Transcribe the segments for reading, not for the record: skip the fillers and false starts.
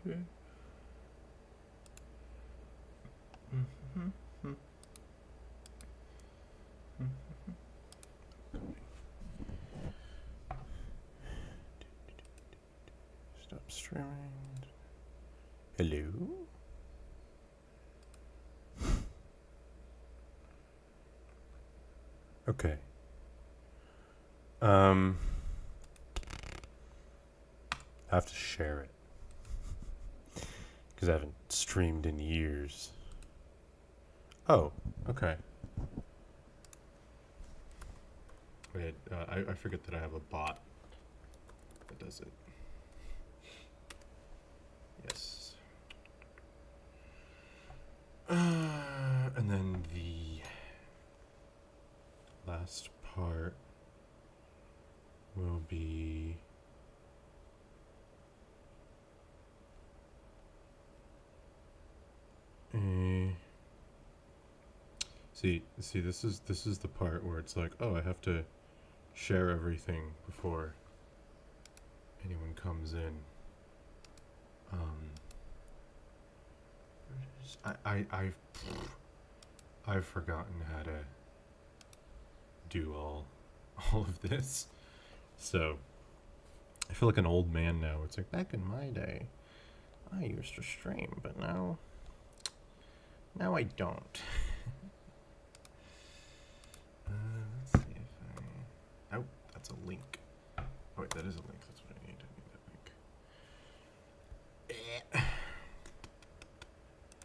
Stop streaming. Hello? Okay. I have to share it because I haven't streamed in years. Oh, okay. Wait, I forget that I have a bot that does it. Yes. And then the last part will be see this is the part where it's like, oh, I have to share everything before anyone comes in. I've forgotten how to do all of this, so I feel like an old man now. It's like, back in my day, I used to stream, but now I don't. Let's see if I... Oh, that's a link. Oh wait, that is a link. That's what I need. I need that link.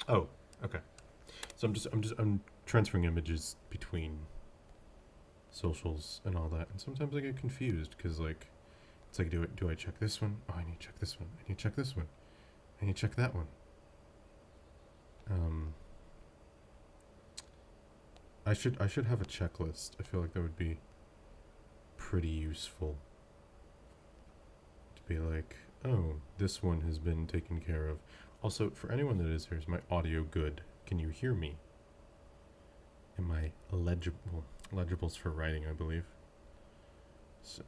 Oh, okay. So I'm transferring images between socials and all that, and sometimes I get confused because, like, it's like, do I check this one? Oh, I need to check this one. I need to check this one. I need to check that one. I should have a checklist. I feel like that would be pretty useful. To be like, oh, this one has been taken care of. Also, for anyone that is here, is my audio good? Can you hear me? Am I legible? Legibles for writing, I believe. So,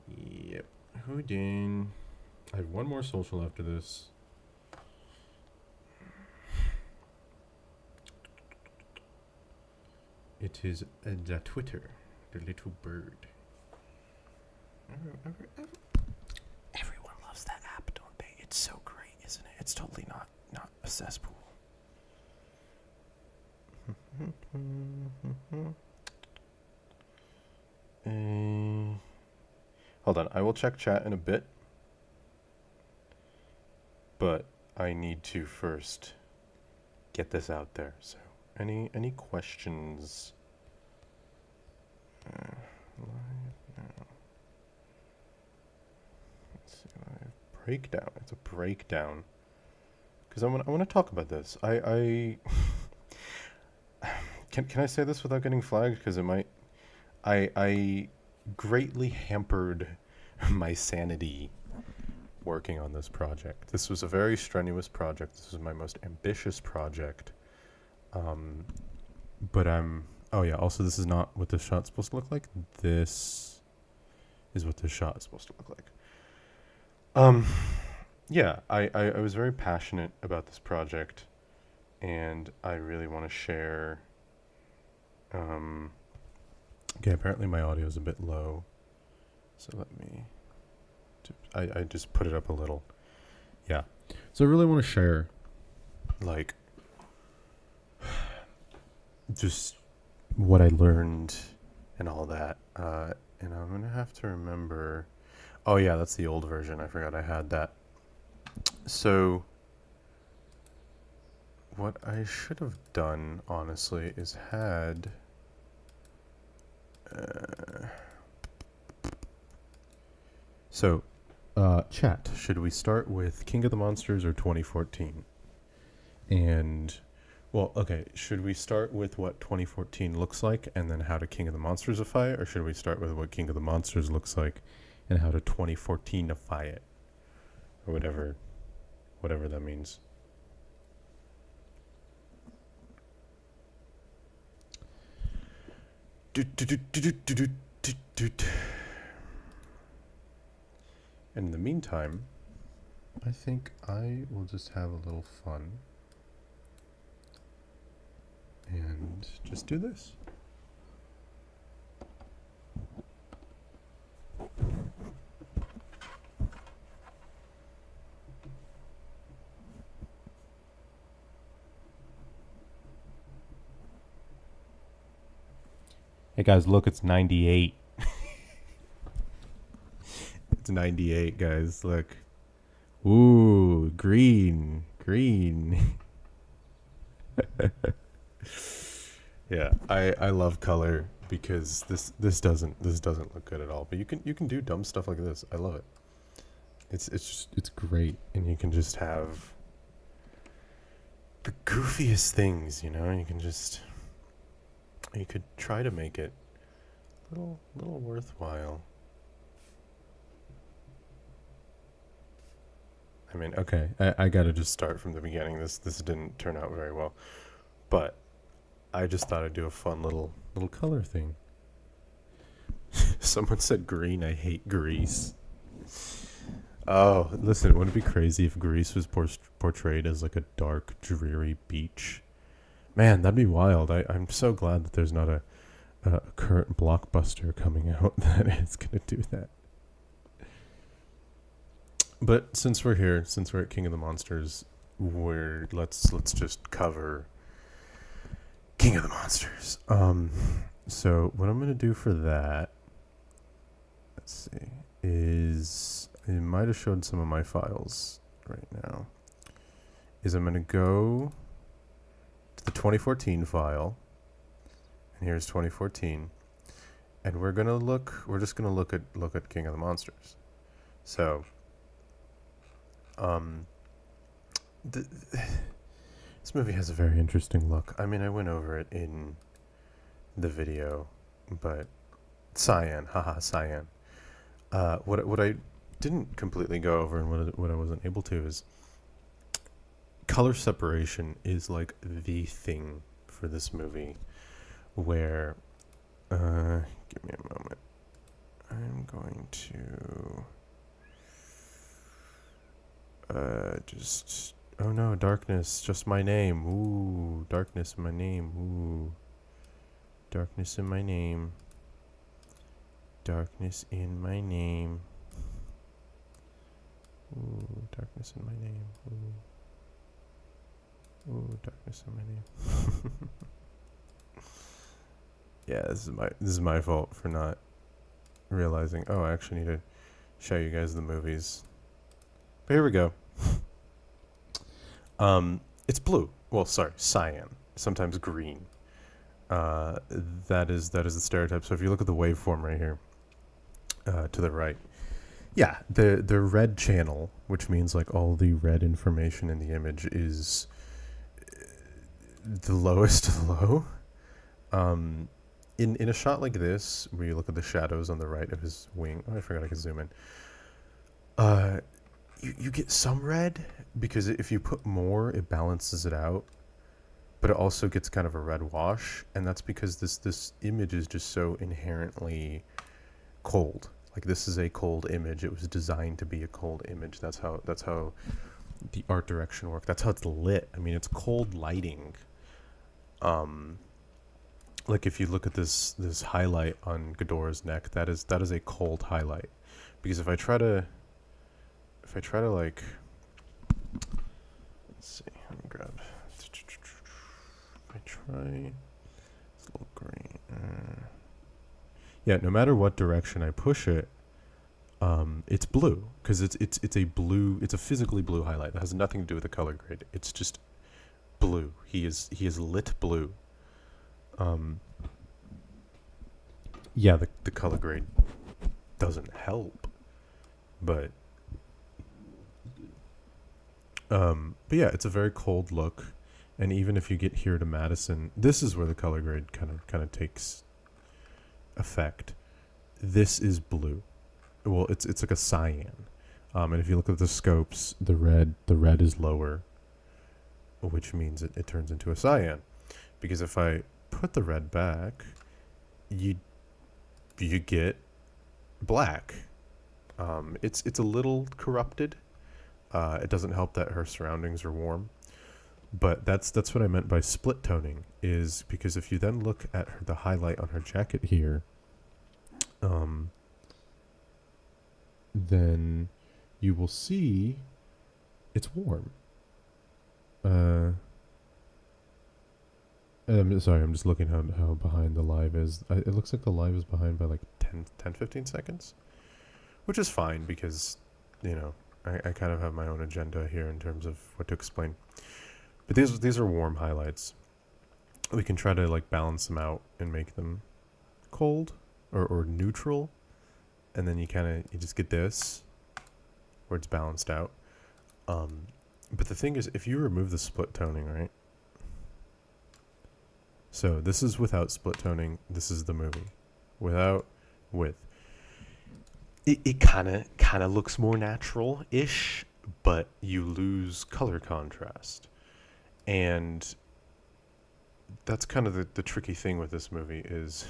yep. Houdin. I have one more social after this. It is the Twitter, the little bird. Everyone loves that app, don't they? It's so great, isn't it? It's totally not a cesspool. Hold on, I will check chat in a bit, but I need to first get this out there. So, any questions? Live now. Let's see, live breakdown. It's a breakdown because I want to talk about this. I can I say this without getting flagged? Because it might. I greatly hampered my sanity working on this project. This was a very strenuous project. This was my most ambitious project. But oh yeah, also this is not what this shot's supposed to look like. This is what this shot is supposed to look like. Yeah, I was very passionate about this project, and I really want to share. Okay, apparently my audio is a bit low, so let me. I just put it up a little. Yeah, so I really want to share, like, just what I learned and all that. And I'm gonna have to remember. Oh yeah, that's the old version. I forgot I had that. So what I should have done, honestly, is had. So, chat, should we start with King of the Monsters or 2014? And, well, okay, should we start with what 2014 looks like and then how to King of the Monsters-ify it? Or should we start with what King of the Monsters looks like and how to 2014-ify it? Or whatever that means. And in the meantime, I think I will just have a little fun and just do this. Hey guys, look, it's 98. It's 98, guys. Look. Ooh, green. Green. Yeah, I love color because this doesn't look good at all. But you can do dumb stuff like this. I love it. It's great, and you can just have the goofiest things, you know? You could try to make it little worthwhile. I mean, okay, I gotta just start from the beginning. This didn't turn out very well, but I just thought I'd do a fun little color thing. Someone said green. I hate Greece. Oh, listen, wouldn't it be crazy if Greece was portrayed as like a dark, dreary beach? Man, that'd be wild. I'm so glad that there's not a current blockbuster coming out that is gonna do that. But since we're here, since we're at King of the Monsters, let's just cover King of the Monsters. So what I'm gonna do for that, let's see, is I might have showed some of my files right now. Is I'm gonna go to the 2014 file, and here's 2014, and we're just gonna look at King of the Monsters. So, this movie has a very interesting look. I mean, I went over it in the video, but cyan, haha, cyan. What I didn't completely go over, and what I wasn't able to, is color separation is like the thing for this movie. Where, give me a moment. I'm going to just. Oh no, darkness, just my name. Ooh, darkness in my name. Ooh, darkness in my name. Darkness in my name. Ooh, darkness in my name. Ooh, darkness in my name. Yeah, this is my fault for not realizing. Oh, I actually need to show you guys the movies. But here we go. It's blue. Well, sorry, cyan. Sometimes green. That is the stereotype. So if you look at the waveform right here, to the right, yeah, the red channel, which means like all the red information in the image is the lowest of the low. In a shot like this, where you look at the shadows on the right of his wing. Oh, I forgot I could zoom in. You get some red, because if you put more, it balances it out, but it also gets kind of a red wash, and that's because this image is just so inherently cold. Like, this is a cold image. It was designed to be a cold image. That's how the art direction works. That's how it's lit. I mean, it's cold lighting. Like if you look at this highlight on Ghidorah's neck, that is a cold highlight, because if I try to like, let's see, let me grab. If I try, it's a little green. Yeah, no matter what direction I push it, it's blue, because it's a blue. It's a physically blue highlight. That has nothing to do with the color grade. It's just blue. He is lit blue. Yeah, the color grade doesn't help, but yeah, it's a very cold look, and even if you get here to Madison, this is where the color grade kind of takes effect. This is blue. Well, it's like a cyan, and if you look at the scopes, the red is lower, which means it turns into a cyan, because if I put the red back, you get black. It's a little corrupted, It doesn't help that her surroundings are warm. But that's what I meant by split toning, is because if you then look at the highlight on her jacket here, then you will see it's warm. I'm sorry, I'm just looking how behind the live is. It looks like the live is behind by like 15 seconds, which is fine because, I kind of have my own agenda here in terms of what to explain. But these are warm highlights. We can try to like balance them out and make them cold or neutral, and then you just get this where it's balanced out. But the thing is, if you remove the split toning, right? So this is without split toning. This is the movie with. It kind of looks more natural-ish, but you lose color contrast. And that's kind of the tricky thing with this movie is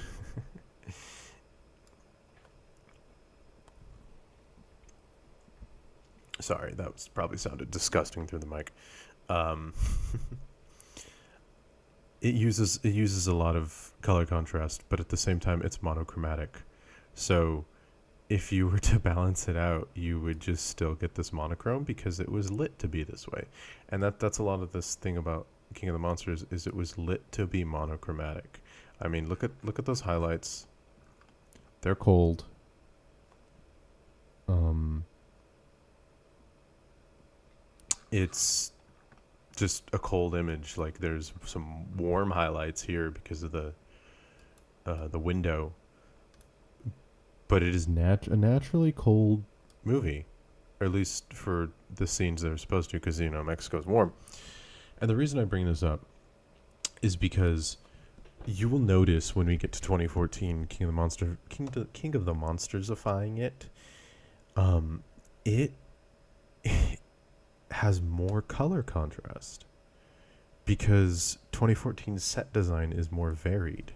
sorry, that was probably sounded disgusting through the mic. It uses a lot of color contrast, but at the same time it's monochromatic. So if you were to balance it out, you would just still get this monochrome because it was lit to be this way. And that's a lot of this thing about King of the Monsters, is it was lit to be monochromatic. I mean, look at those highlights. They're cold. It's just a cold image. Like there's some warm highlights here because of the window. But it is a naturally cold movie, or at least for the scenes that are supposed to, because Mexico's warm. And the reason I bring this up is because you will notice when we get to 2014, King of the Monsters-ifying it, it has more color contrast because 2014's set design is more varied,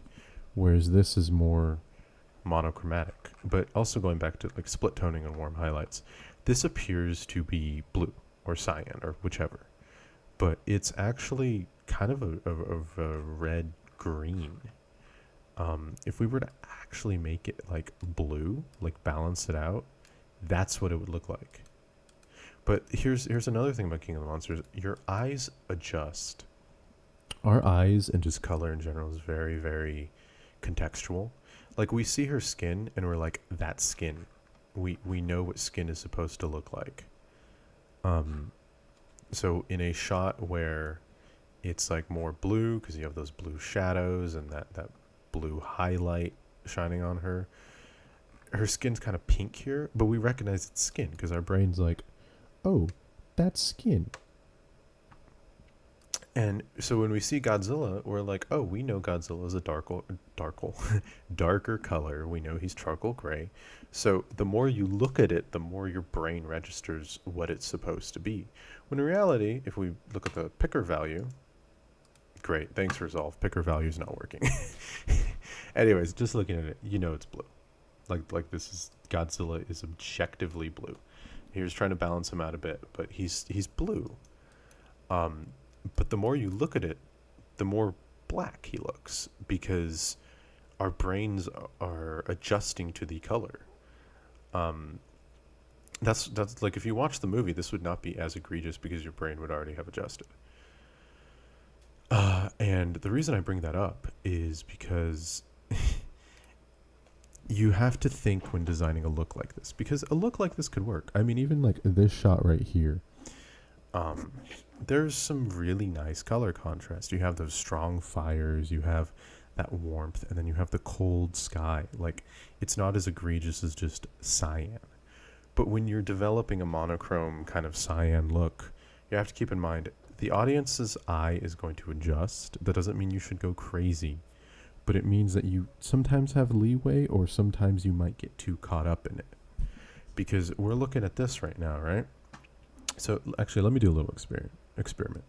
whereas this is more monochromatic. But also going back to like split toning and warm highlights, this appears to be blue or cyan or whichever, but it's actually kind of a red green. If we were to actually make it like blue, like balance it out, that's what it would look like. But here's another thing about King of the Monsters. Your eyes adjust. Our eyes and just color in general is very, very contextual. Like we see her skin and we're like, that's skin. We know what skin is supposed to look like. So in a shot where it's like more blue because you have those blue shadows and that blue highlight shining on her, her skin's kind of pink here, but we recognize it's skin because our brain's like, oh, that's skin. And so when we see Godzilla, we're like, oh, we know Godzilla is a darker color. We know he's charcoal gray. So the more you look at it, the more your brain registers what it's supposed to be. When in reality, if we look at the picker value, great, thanks Resolve. Picker value is not working. Anyways, just looking at it, it's blue. Like this is Godzilla is objectively blue. He was trying to balance him out a bit, but he's blue. But the more you look at it, the more black he looks because our brains are adjusting to the color. That's like if you watch the movie, this would not be as egregious because your brain would already have adjusted. And the reason I bring that up is because you have to think when designing a look like this, because a look like this could work. I mean, even like this shot right here, there's some really nice color contrast. You have those strong fires, you have that warmth, and then you have the cold sky. Like, it's not as egregious as just cyan. But when you're developing a monochrome kind of cyan look, you have to keep in mind the audience's eye is going to adjust. That doesn't mean you should go crazy, but it means that you sometimes have leeway, or sometimes you might get too caught up in it. Because we're looking at this right now, right? So actually, let me do a little experiment.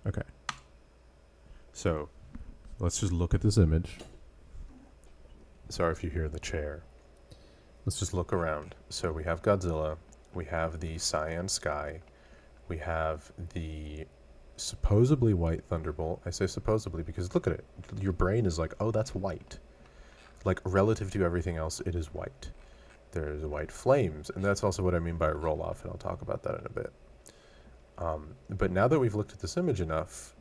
Okay. So let's just look at this image. Sorry if you hear the chair. let's just look around. So we have Godzilla, we have the cyan sky, we have the supposedly white thunderbolt. I say supposedly because look at it. Your brain is like, oh, that's white. Like, relative to everything else, it is white. There's white flames, and that's also what I mean by roll-off, and I'll talk about that in a bit. But now that we've looked at this image enough,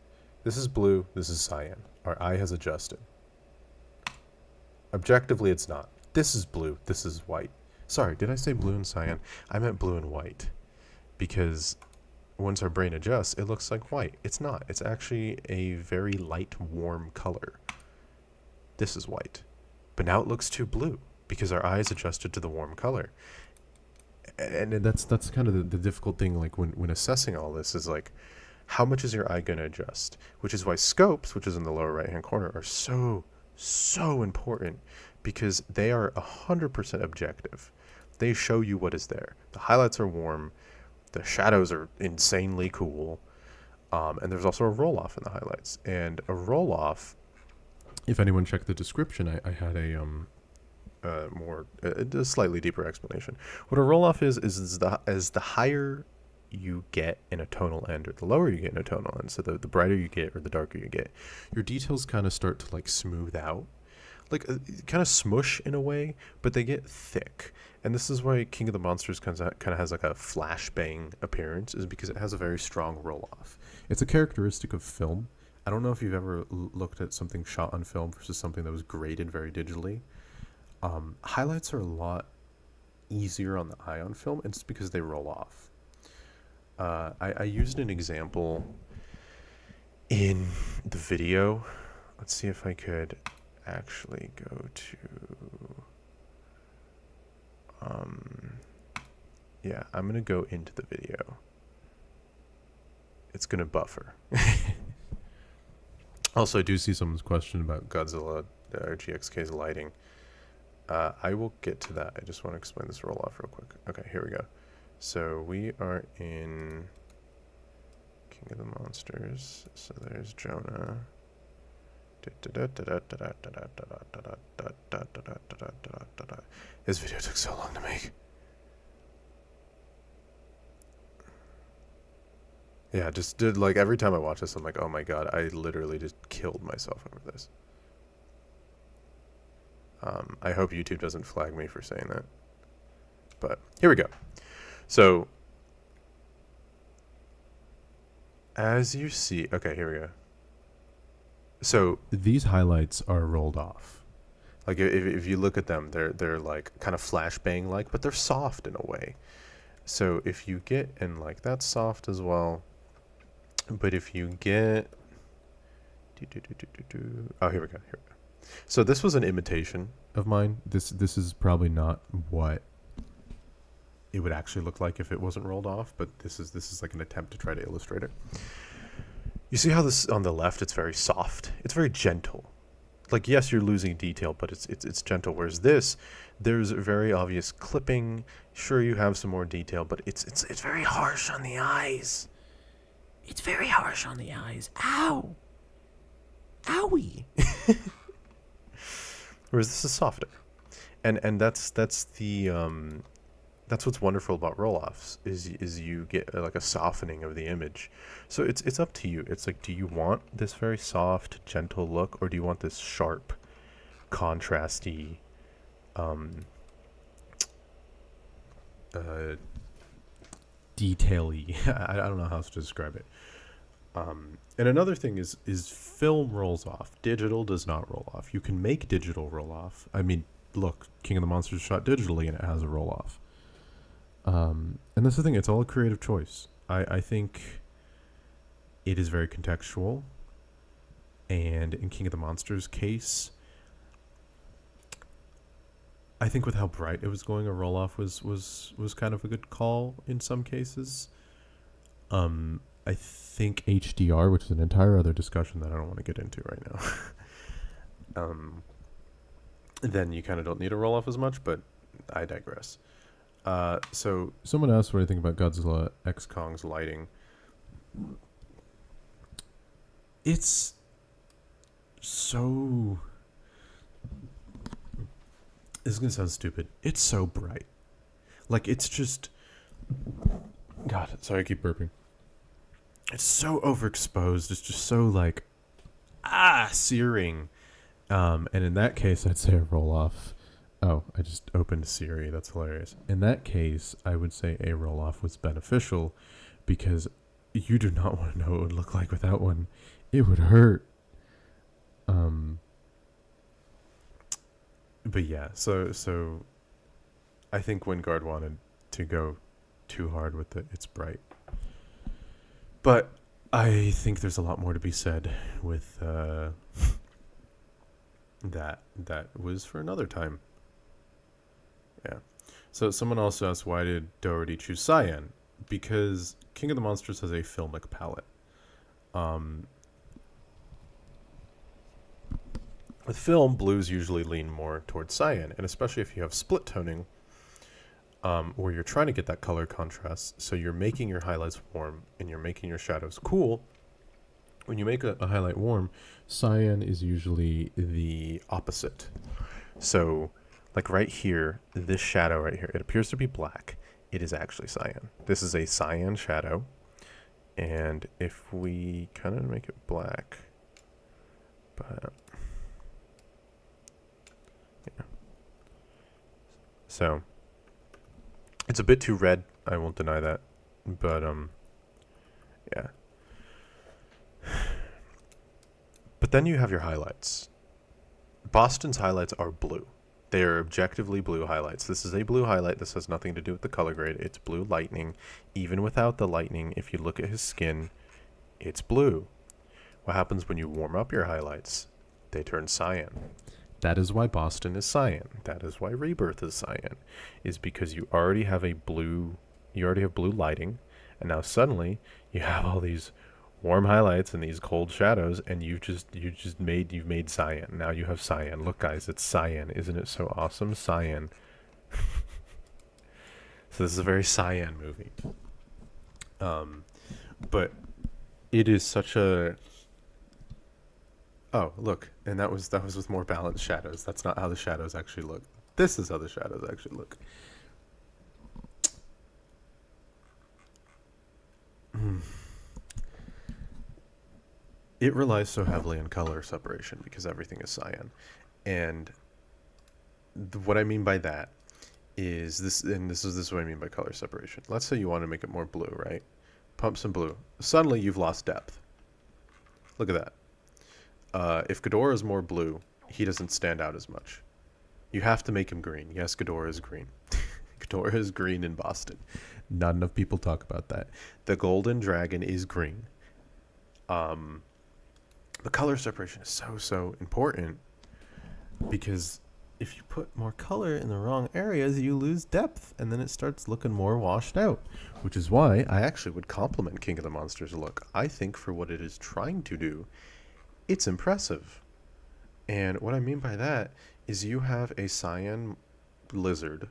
this is blue, this is cyan. Our eye has adjusted. Objectively, it's not. This is blue, this is white. Sorry, did I say blue and cyan? I meant blue and white. Because once our brain adjusts, it looks like white. It's not. It's actually a very light, warm color. This is white. But now it looks too blue because our eyes adjusted to the warm color. And that's kind of the difficult thing, like when assessing all this, is like, how much is your eye going to adjust? Which is why scopes, which is in the lower right-hand corner, are so important, because they are 100% objective. They show you what is there. The highlights are warm. The shadows are insanely cool. And there's also a roll-off in the highlights. And a roll-off, if anyone checked the description, I had a slightly deeper explanation. What a roll-off is the higher you get in a tonal end, or the lower you get in a tonal end, so the brighter you get or the darker you get, your details kind of start to like smooth out, like kind of smush in a way, but they get thick. And this is why King of the Monsters kind of has like a flashbang appearance, is because it has a very strong roll-off. It's a characteristic of film. I don't know if you've ever looked at something shot on film versus something that was graded very digitally. Highlights are a lot easier on the eye on film, and it's because they roll off. I used an example in the video. Let's see if I could actually go to... yeah, I'm going to go into the video. It's going to buffer. Also, I do see someone's question about Godzilla or GXK's lighting. I will get to that. I just want to explain this roll-off real quick. Okay, here we go. So we are in King of the Monsters. So there's Jonah. This video took so long to make. Yeah, just did, like, every time I watch this, I'm like, oh my god, I literally just killed myself over this. I hope YouTube doesn't flag me for saying that. But here we go. So, as you see, okay, here we go. So these highlights are rolled off. Like, if you look at them, they're like kind of flashbang like, but they're soft in a way. So if you get, and like that's soft as well. But if you get, oh, here we go. So this was an imitation of mine. This is probably not what it would actually look like if it wasn't rolled off, but this is like an attempt to try to illustrate it. You see how this on the left, it's very soft. It's very gentle. Like, yes, you're losing detail, but it's gentle. Whereas this, there's very obvious clipping. Sure, you have some more detail, but it's very harsh on the eyes. It's very harsh on the eyes. Ow! Owie! Whereas this is softer. And that's what's wonderful about roll-offs, is you get like a softening of the image. So it's up to you. It's like, do you want this very soft, gentle look, or do you want this sharp, contrasty, detail-y? I don't know how else to describe it. And another thing is film rolls off. Digital does not roll off. You can make digital roll off. I mean, look, King of the Monsters shot digitally and it has a roll off. And that's the thing, it's all a creative choice. I think it is very contextual. And in King of the Monsters case, I think with how bright it was going, a roll off was kind of a good call in some cases. I think HDR, which is an entire other discussion that I don't want to get into right now, then you kind of don't need a roll off as much, but I digress. So someone asked what I think about Godzilla X Kong's lighting. It's so... This is gonna sound stupid. It's so bright. Like, it's just. God, sorry, I keep burping. It's so overexposed. It's just so, like, searing. And in that case, I'd say a roll off. Oh, I just opened Siri. That's hilarious. In that case, I would say a roll off was beneficial because you do not want to know what it would look like without one. It would hurt. But yeah, so I think Wingard wanted to go too hard with it. It's bright. But I think there's a lot more to be said with that was for another time. Yeah. So someone also asked, why did Doherty choose cyan? Because King of the Monsters has a filmic palette. With film, blues usually lean more towards cyan, and especially if you have split toning, where you're trying to get that color contrast, so you're making your highlights warm and you're making your shadows cool. When you make a highlight warm, cyan is usually the opposite. So, like right here, this shadow right here, it appears to be black. It is actually cyan. This is a cyan shadow. And if we kind of make it black, but yeah. So, it's a bit too red, I won't deny that. But, yeah. But then you have your highlights. Boston's highlights are blue. They are objectively blue highlights. This is a blue highlight. This has nothing to do with the color grade. It's blue lightning. Even without the lightning, if you look at his skin, it's blue. What happens when you warm up your highlights? They turn cyan. That is why Boston is cyan. That is why Rebirth is cyan. Is because you already have blue lighting, and now suddenly you have all these warm highlights and these cold shadows, and you've made cyan. Now you have cyan. Look, guys, it's cyan. Isn't it so awesome? Cyan. So this is a very cyan movie. But it is such a. Oh, look, and that was with more balanced shadows. That's not how the shadows actually look. This is how the shadows actually look. It relies so heavily on color separation because everything is cyan. And what I mean by that is this, and this is what I mean by color separation. Let's say you want to make it more blue, right? Pump some blue. Suddenly you've lost depth. Look at that. If Ghidorah is more blue, he doesn't stand out as much. You have to make him green. Yes, Ghidorah is green. Ghidorah is green in Boston. Not enough people talk about that. The golden dragon is green. The color separation is so important because if you put more color in the wrong areas, you lose depth, and then it starts looking more washed out, which is why I actually would compliment King of the Monsters' look. I think for what it is trying to do, it's impressive. And what I mean by that is you have a cyan lizard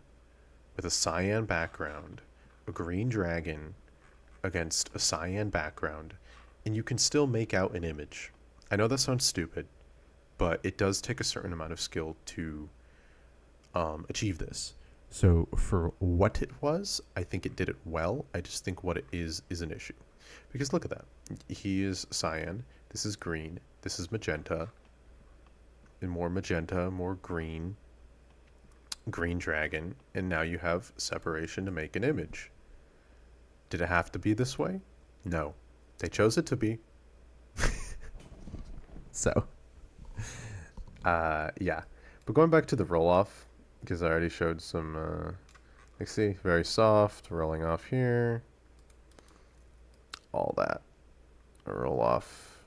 with a cyan background, a green dragon against a cyan background, and you can still make out an image. I know that sounds stupid, but it does take a certain amount of skill to achieve this. So for what it was, I think it did it well. I just think what it is an issue. Because look at that. He is cyan. This is green. This is magenta. And more magenta, more green. Green dragon. And now you have separation to make an image. Did it have to be this way? No. They chose it to be. So, yeah. But going back to the roll-off, because I already showed some, like, see, very soft, rolling off here. All that. A roll-off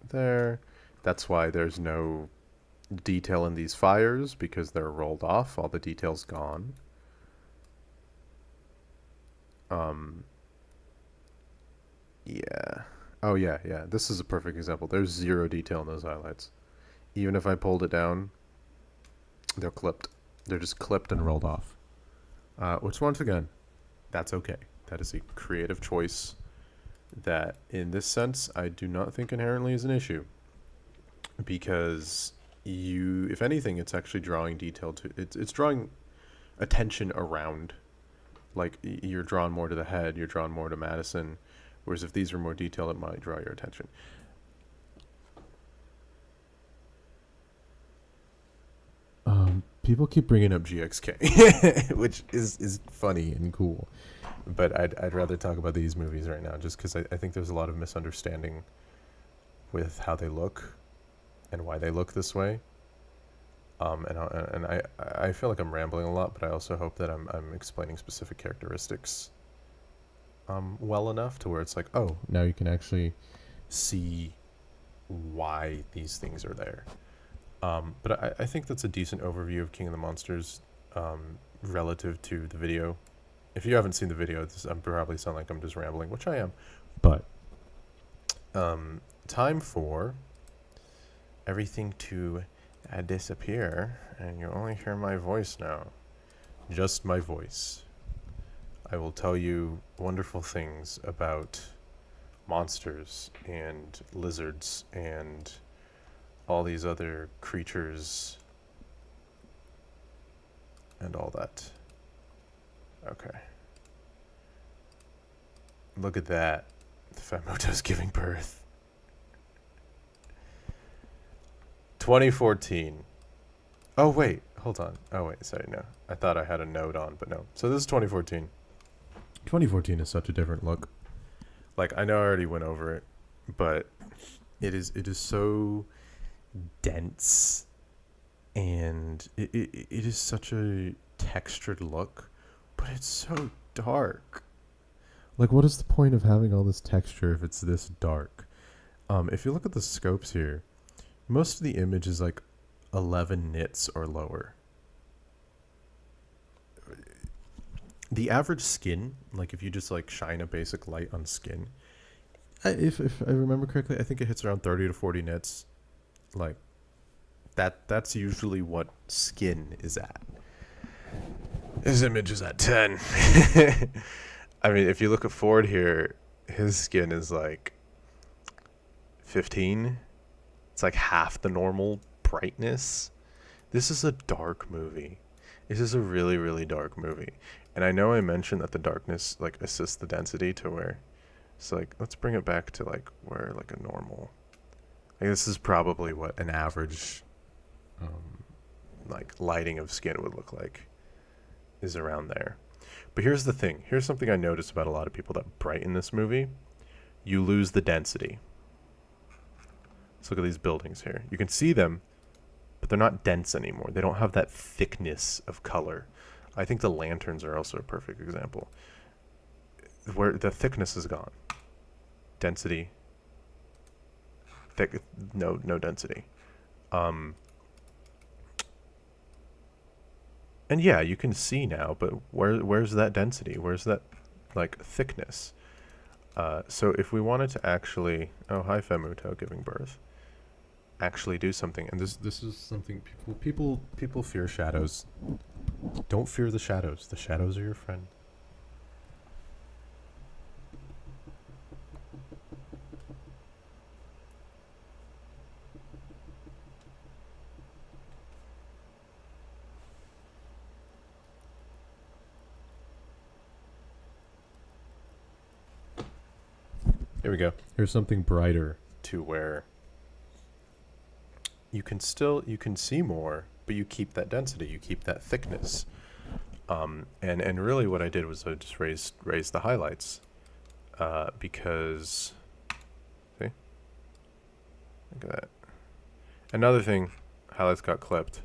there. That's why there's no detail in these fires, because they're rolled off. All the detail's gone. Yeah. Oh, yeah. This is a perfect example. There's zero detail in those highlights. Even if I pulled it down, they're clipped. They're just clipped and rolled off. Which, once again, that's okay. That is a creative choice that, in this sense, I do not think inherently is an issue. Because if anything, it's actually drawing detail to it's drawing attention around. Like you're drawn more to the head, you're drawn more to Madison, whereas if these are more detailed, it might draw your attention. People keep bringing up GXK, which is funny and cool, but I'd rather talk about these movies right now, just because I think there's a lot of misunderstanding with how they look and why they look this way. I feel like I'm rambling a lot, but I also hope that I'm explaining specific characteristics well enough to where it's like, oh, now you can actually see why these things are there. But I think that's a decent overview of King of the Monsters relative to the video. If you haven't seen the video, I'm probably sound like I'm just rambling, which I am. But time for everything to disappear, and you only hear my voice now. Just my voice. I will tell you wonderful things about monsters and lizards and all these other creatures and all that. Okay. Look at that. The Famoto's giving birth. 2014. Oh, wait. Hold on. Oh, wait. Sorry, no. I thought I had a note on, but no. So this is 2014. 2014 is such a different look. Like, I know I already went over it, but it is so dense, and it is such a textured look, but it's so dark. Like, what is the point of having all this texture if it's this dark? If you look at the scopes here, most of the image is like 11 nits or lower. The average skin, like if you just like shine a basic light on skin, if I remember correctly, I think it hits around 30 to 40 nits. Like that's usually what skin is at. His image is at 10. I mean, if you look at Ford here, his skin is like 15. It's like half the normal brightness. This is a dark movie. This is a really, really dark movie. And I know I mentioned that the darkness like assists the density to where it's like, let's bring it back to like where like a normal, like this is probably what an average like lighting of skin would look like, is around there. But here's the thing. Here's something I noticed about a lot of people that brighten this movie. You lose the density. Let's look at these buildings here. You can see them, but they're not dense anymore. They don't have that thickness of color. I think the lanterns are also a perfect example. Where the thickness is gone. Density. Thick, no density. And yeah, you can see now, but where's that density? Where's that like thickness? So if we wanted to actually, oh hi Femuto giving birth, actually do something, and this is something people fear shadows. Don't fear the shadows. The shadows are your friend. Here we go. Here's something brighter to where you can see more, but you keep that density, you keep that thickness. And really what I did was I just raised the highlights, because, see? Look at that. Another thing, highlights got clipped.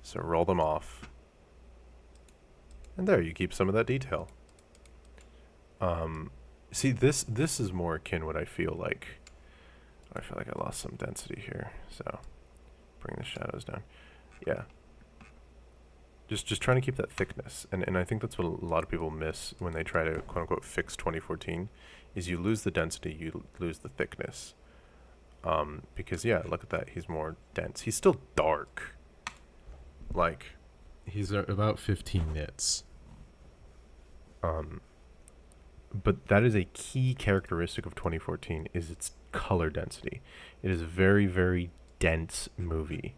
So roll them off. And there, you keep some of that detail. See, this is more akin what I feel like. I feel like I lost some density here, so bring the shadows down. Yeah. Just trying to keep that thickness, and I think that's what a lot of people miss when they try to quote unquote fix 2014, is you lose the density, you lose the thickness. Because yeah, look at that, he's more dense. He's still dark. Like, he's about 15 nits. But that is a key characteristic of 2014, is its color density. It is very, very dense movie.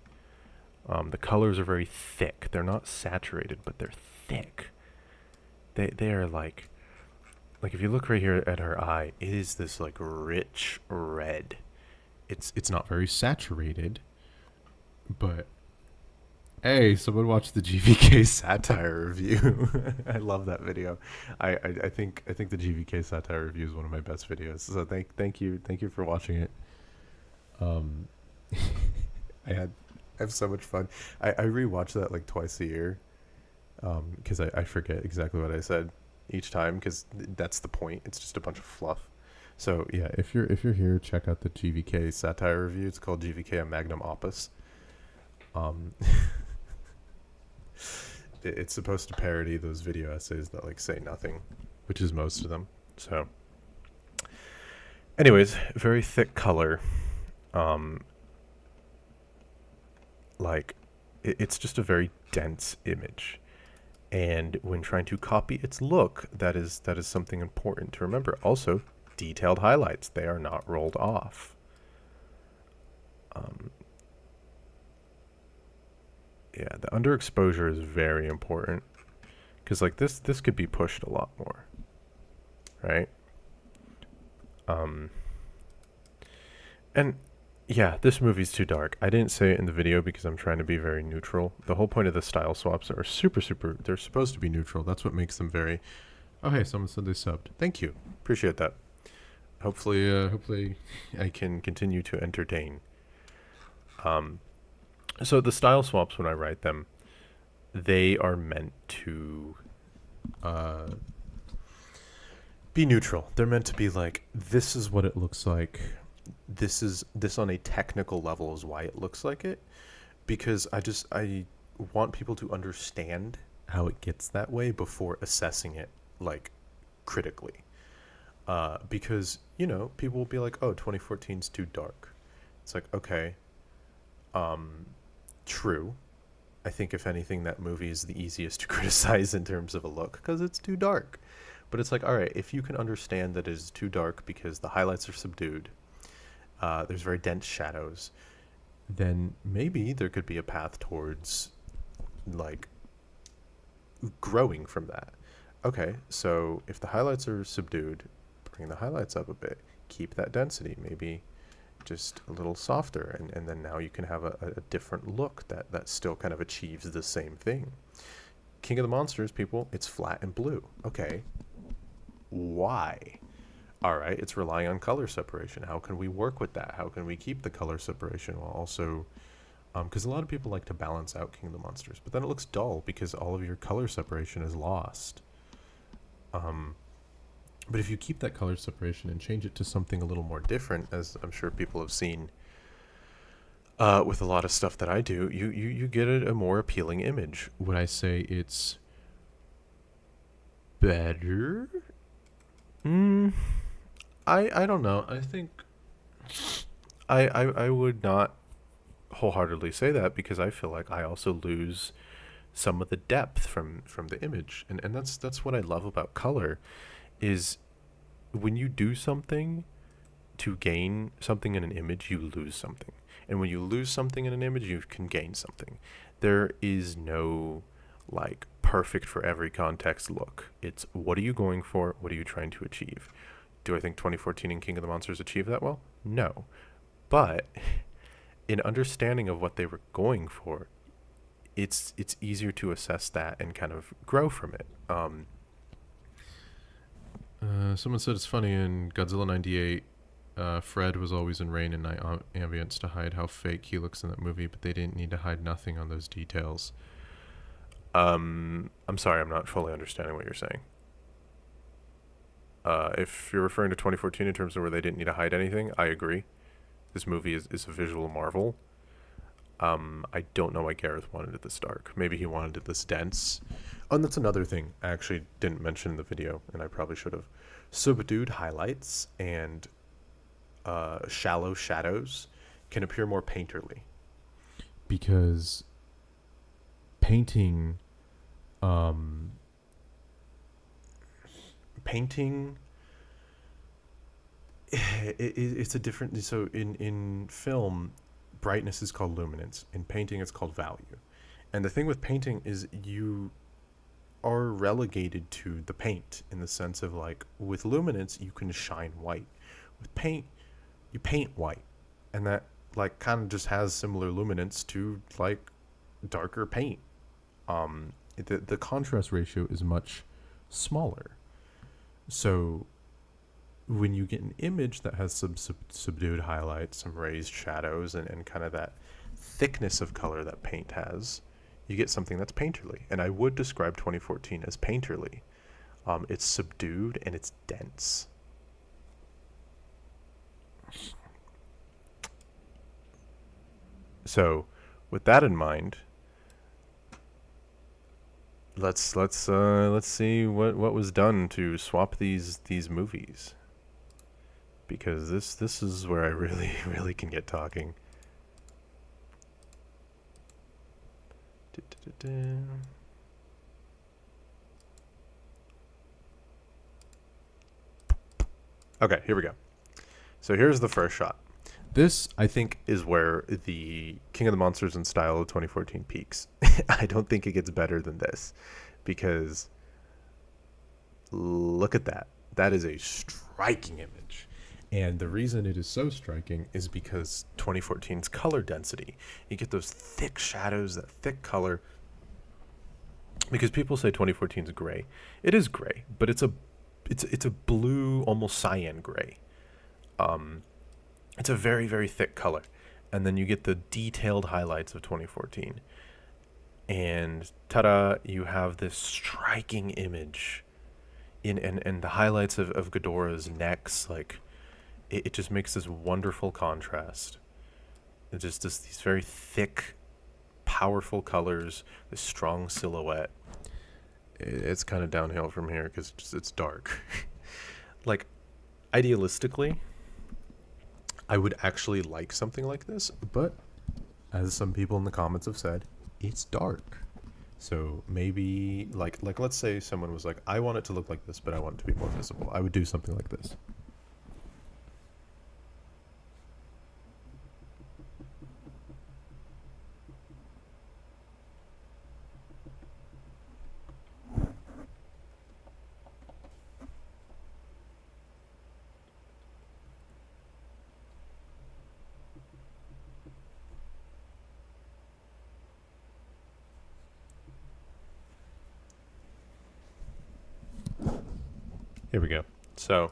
The colors are very thick. They're not saturated, but they're thick. They are like if you look right here at her eye, it is this like rich red. It's not very saturated, but hey, someone watched the GVK satire review. I love that video. I think the GVK satire review is one of my best videos. So thank you for watching it. Um, I have so much fun. I rewatch that like twice a year. Because I forget exactly what I said each time because that's the point. It's just a bunch of fluff. So yeah, if you're here, check out the GVK satire review. It's called GVK a Magnum Opus. Um, it's supposed to parody those video essays that like say nothing, which is most of them. So, anyways, very thick color. Um, like it's just a very dense image. And when trying to copy its look, that is something important to remember. Also, detailed highlights, they are not rolled off. Um, yeah, the underexposure is very important because like this could be pushed a lot more, right? Um, and yeah, this movie's too dark. I didn't say it in the video because I'm trying to be very neutral. The whole point of the style swaps are super. They're supposed to be neutral. That's what makes them very. Oh hey, someone said they subbed. Thank you. Appreciate that. Hopefully, I can continue to entertain. Um, so the style swaps when I write them, they are meant to uh, be neutral. They're meant to be like this is what it looks like. This on a technical level is why it looks like it because I want people to understand how it gets that way before assessing it like critically. Because people will be like, "Oh, 2014 is too dark." It's like, okay, true. I think if anything, that movie is the easiest to criticize in terms of a look because it's too dark. But it's like, all right, if you can understand that it is too dark because the highlights are subdued, there's very dense shadows, then maybe there could be a path towards like growing from that. Okay, so if the highlights are subdued, bring the highlights up a bit, keep that density, maybe just a little softer, and then now you can have a different look that still kind of achieves the same thing. King of the Monsters, people, it's flat and blue. Okay, why? All right, it's relying on color separation. How can we work with that? How can we keep the color separation while also because a lot of people like to balance out King of the Monsters, but then it looks dull because all of your color separation is lost. Um, but if you keep that color separation and change it to something a little more different, as I'm sure people have seen with a lot of stuff that I do, you get a more appealing image. Would I say it's better? Mm, I don't know. I think I would not wholeheartedly say that because I feel like I also lose some of the depth from the image, and that's what I love about color is when you do something to gain something in an image, you lose something, and when you lose something in an image, you can gain something. There is no like perfect for every context look. It's what are you going for? What are you trying to achieve? Do I think 2014 and King of the Monsters achieved that well? No, but in understanding of what they were going for, it's easier to assess that and kind of grow from it. Someone said it's funny in Godzilla '98. Fred was always in rain and night ambience to hide how fake he looks in that movie, but they didn't need to hide nothing on those details. I'm sorry, I'm not fully understanding what you're saying. If you're referring to 2014 in terms of where they didn't need to hide anything, I agree. This movie is a visual marvel. I don't know why Gareth wanted it this dark. Maybe he wanted it this dense. Oh, and that's another thing I actually didn't mention in the video, and I probably should have. Subdued highlights and shallow shadows can appear more painterly. Because painting, painting, it's a different. So in film, brightness is called luminance. In painting, it's called value. And the thing with painting is you are relegated to the paint in the sense of like with luminance, you can shine white. With paint, you paint white. And that like kind of just has similar luminance to like darker paint. The contrast ratio is much smaller. So when you get an image that has some subdued highlights, some raised shadows, and kind of that thickness of color that paint has, you get something that's painterly. And I would describe 2014 as painterly. It's subdued and it's dense. So with that in mind, let's see what was done to swap these movies, because this is where I really can get talking. Okay, here we go. So here's the first shot. This, I think, is where the King of the Monsters in style of 2014 peaks. I don't think it gets better than this, because look at that. That is a striking image. And the reason it is so striking is because 2014's color density. You get those thick shadows, that thick color. Because people say 2014 is gray. It is gray, but it's a blue, almost cyan gray. It's a very, very thick color. And then you get the detailed highlights of 2014. And ta-da, you have this striking image and the highlights of Ghidorah's necks. Like, it just makes this wonderful contrast. It's just these very thick, powerful colors, this strong silhouette. It's kind of downhill from here because it's dark. Like, idealistically, I would actually like something like this, but as some people in the comments have said, it's dark. So maybe like let's say someone was like, I want it to look like this, but I want it to be more visible. I would do something like this. Here we go. So,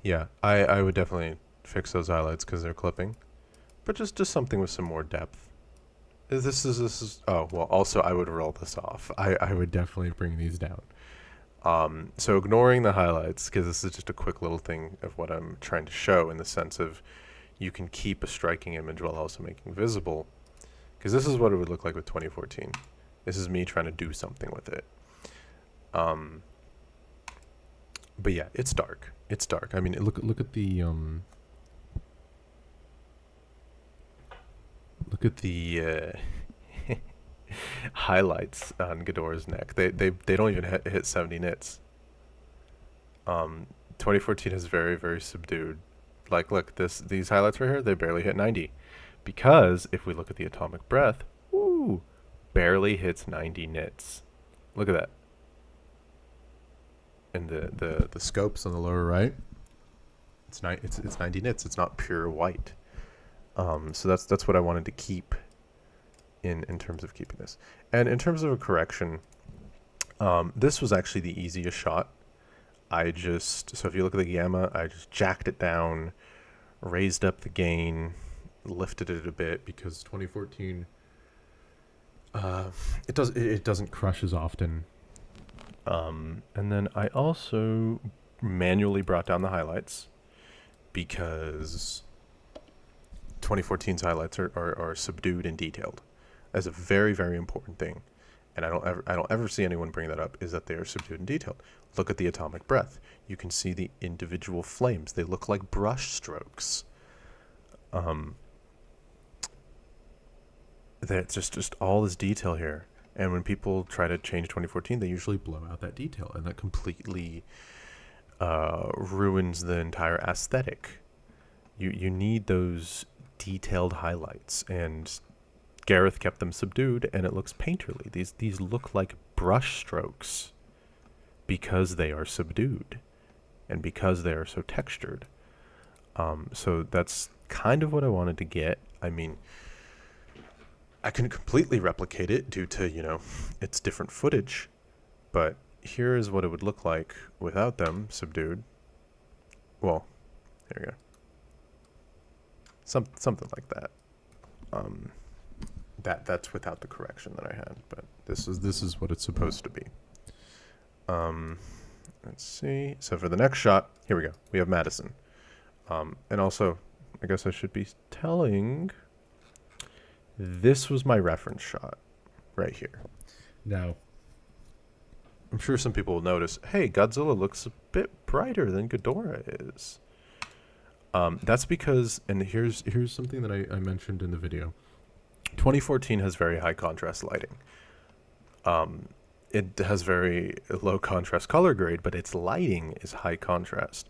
yeah, I would definitely fix those highlights because they're clipping, but just something with some more depth. This is. Oh well. Also, I would roll this off. I would definitely bring these down. So ignoring the highlights, because this is just a quick little thing of what I'm trying to show in the sense of you can keep a striking image while also making visible, because this is what it would look like with 2014. This is me trying to do something with it. But yeah, it's dark. It's dark. I mean, look at the highlights on Ghidorah's neck. They don't even hit 70 nits. 2014 is very, very subdued. Like, look, these highlights right here, they barely hit 90, because if we look at the atomic breath, woo, barely hits 90 nits. Look at that. And the scopes on the lower right, it's 90 nits. It's not pure white. So that's what I wanted to keep in terms of keeping this. And in terms of a correction, this was actually the easiest shot. So if you look at the gamma, I just jacked it down, raised up the gain, lifted it a bit, because 2014 it doesn't crush as often. And then I also manually brought down the highlights, because 2014's highlights are subdued and detailed. That's a very, very important thing. And I don't ever see anyone bring that up, is that they are subdued and detailed. Look at the atomic breath. You can see the individual flames. They look like brush strokes. There's just all this detail here. And when people try to change 2014, they usually blow out that detail, and that completely ruins the entire aesthetic. You need those detailed highlights, and Gareth kept them subdued, and it looks painterly. These look like brush strokes because they are subdued and because they are so textured. So that's kind of what I wanted to get. I mean, I couldn't completely replicate it due to, it's different footage, but here is what it would look like without them subdued. Well, there you go. Something like that. That's without the correction that I had, but this is what it's supposed to be. Let's see. So for the next shot, here we go. We have Madison. And also, I guess I should be telling, this was my reference shot right here. Now, I'm sure some people will notice, hey, Godzilla looks a bit brighter than Ghidorah is. That's because, and here's something that I mentioned in the video. 2014 has very high contrast lighting. It has very low contrast color grade, but its lighting is high contrast.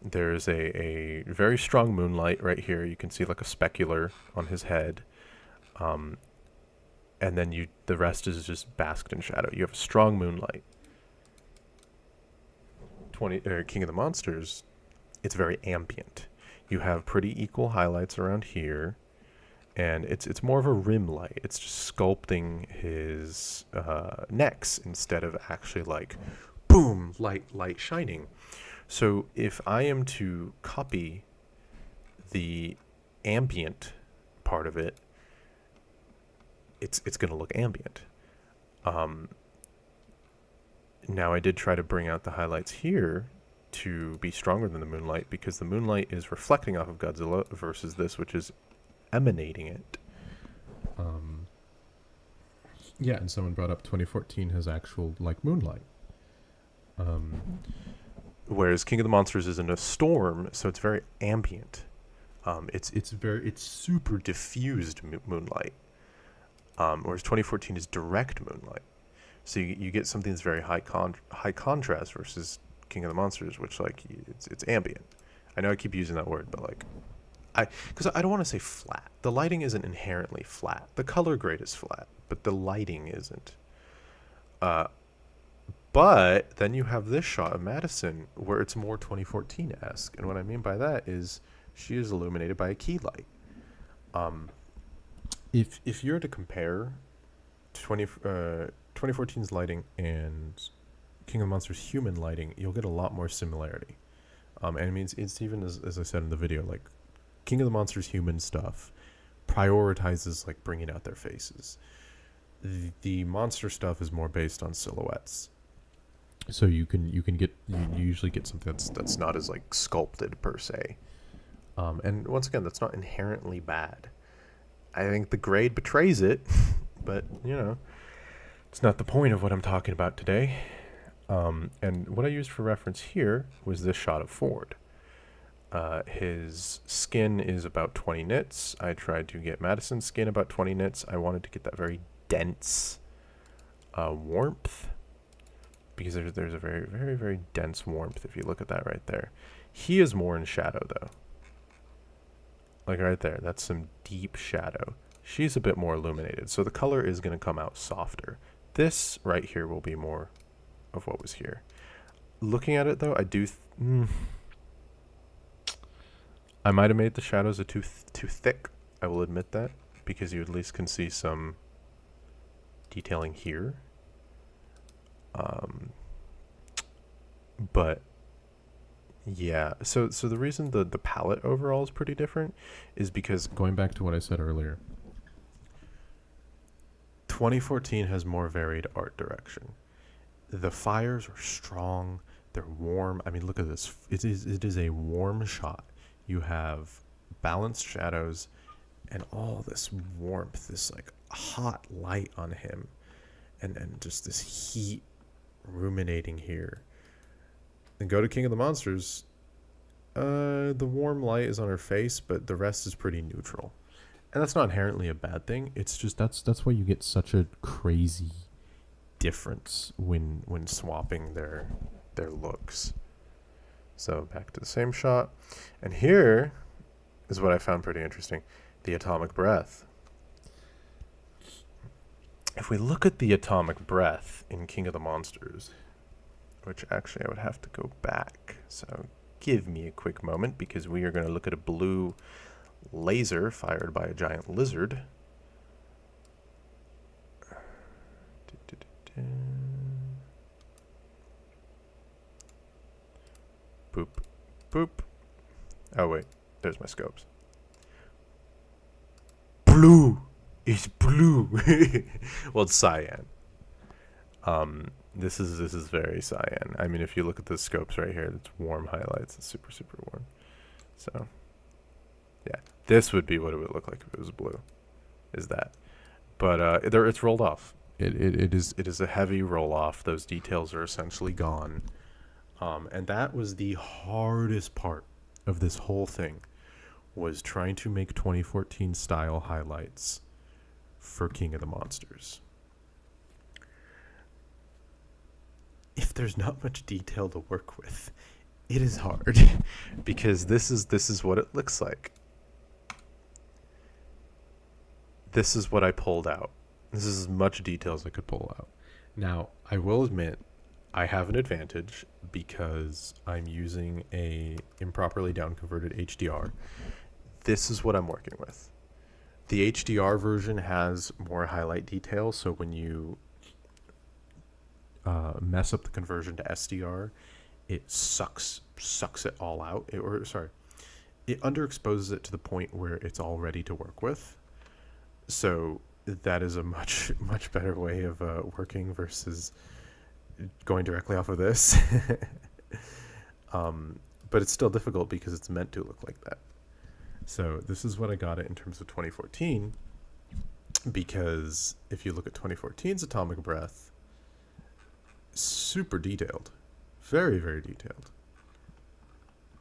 There's a very strong moonlight right here. You can see like a specular on his head. And then the rest is just basked in shadow. You have a strong moonlight. King of the Monsters, it's very ambient. You have pretty equal highlights around here, and it's more of a rim light. It's just sculpting his necks instead of actually like, boom, light shining. So if I am to copy the ambient part of it, it's going to look ambient. Now I did try to bring out the highlights here to be stronger than the moonlight, because the moonlight is reflecting off of Godzilla versus this, which is emanating it. Yeah, and someone brought up 2014 has actual like moonlight. Whereas King of the Monsters is in a storm, so it's very ambient. It's super diffused moonlight. Whereas 2014 is direct moonlight. So you get something that's very high contrast versus King of the Monsters, which like it's ambient. I know I keep using that word, but like because I don't want to say flat. The lighting isn't inherently flat. The color grade is flat, but the lighting isn't. But then you have this shot of Madison where it's more 2014-esque, and what I mean by that is she is illuminated by a key light. If you're to compare 2014's lighting and King of the Monsters human lighting, you'll get a lot more similarity. And it means it's even as I said in the video, like King of the Monsters human stuff prioritizes like bringing out their faces. The monster stuff is more based on silhouettes. So you usually get something that's not as like sculpted per se. And once again, that's not inherently bad. I think the grade betrays it, but it's not the point of what I'm talking about today. And what I used for reference here was this shot of Ford. His skin is about 20 nits. I tried to get Madison's skin about 20 nits. I wanted to get that very dense warmth, because there's a very, very, very dense warmth if you look at that right there. He is more in shadow, though. Like right there, that's some deep shadow. She's a bit more illuminated, so the color is going to come out softer. This right here will be more of what was here. Looking at it, though, I do... I might have made the shadows too thick. I will admit that, because you at least can see some detailing here. But yeah, so the reason the palette overall is pretty different is because, going back to what I said earlier, 2014 has more varied art direction. The fires are strong, they're warm. I mean, look at this. It is a warm shot. You have balanced shadows and all this warmth, this like hot light on him, and just this heat ruminating here. And go to King of the Monsters. The warm light is on her face, but the rest is pretty neutral. And that's not inherently a bad thing. It's just that's why you get such a crazy difference when swapping their looks. So back to the same shot. And here is what I found pretty interesting. The atomic breath. If we look at the atomic breath in King of the Monsters, which actually I would have to go back, so give me a quick moment because we are going to look at a blue laser fired by a giant lizard. Boop, boop. Oh wait, there's my scopes. Blue! It's blue! Well, it's cyan. This is very cyan. I mean, if you look at the scopes right here, it's warm highlights. It's super, super warm. So, yeah. This would be what it would look like if it was blue. Is that. But it's rolled off. It is a heavy roll off. Those details are essentially gone. And that was the hardest part of this whole thing, was trying to make 2014 style highlights for King of the Monsters. If there's not much detail to work with, it is hard because this is what it looks like. This is what I pulled out. This is as much detail as I could pull out. Now, I will admit I have an advantage because I'm using a improperly downconverted HDR. This is what I'm working with. The HDR version has more highlight detail, so when you mess up the conversion to SDR, it sucks it all out. It underexposes it to the point where it's all ready to work with. So that is a much better way of working versus going directly off of this. But it's still difficult because it's meant to look like that. So this is what I got it in terms of 2014, because if you look at 2014's atomic breath, super detailed, very, very detailed.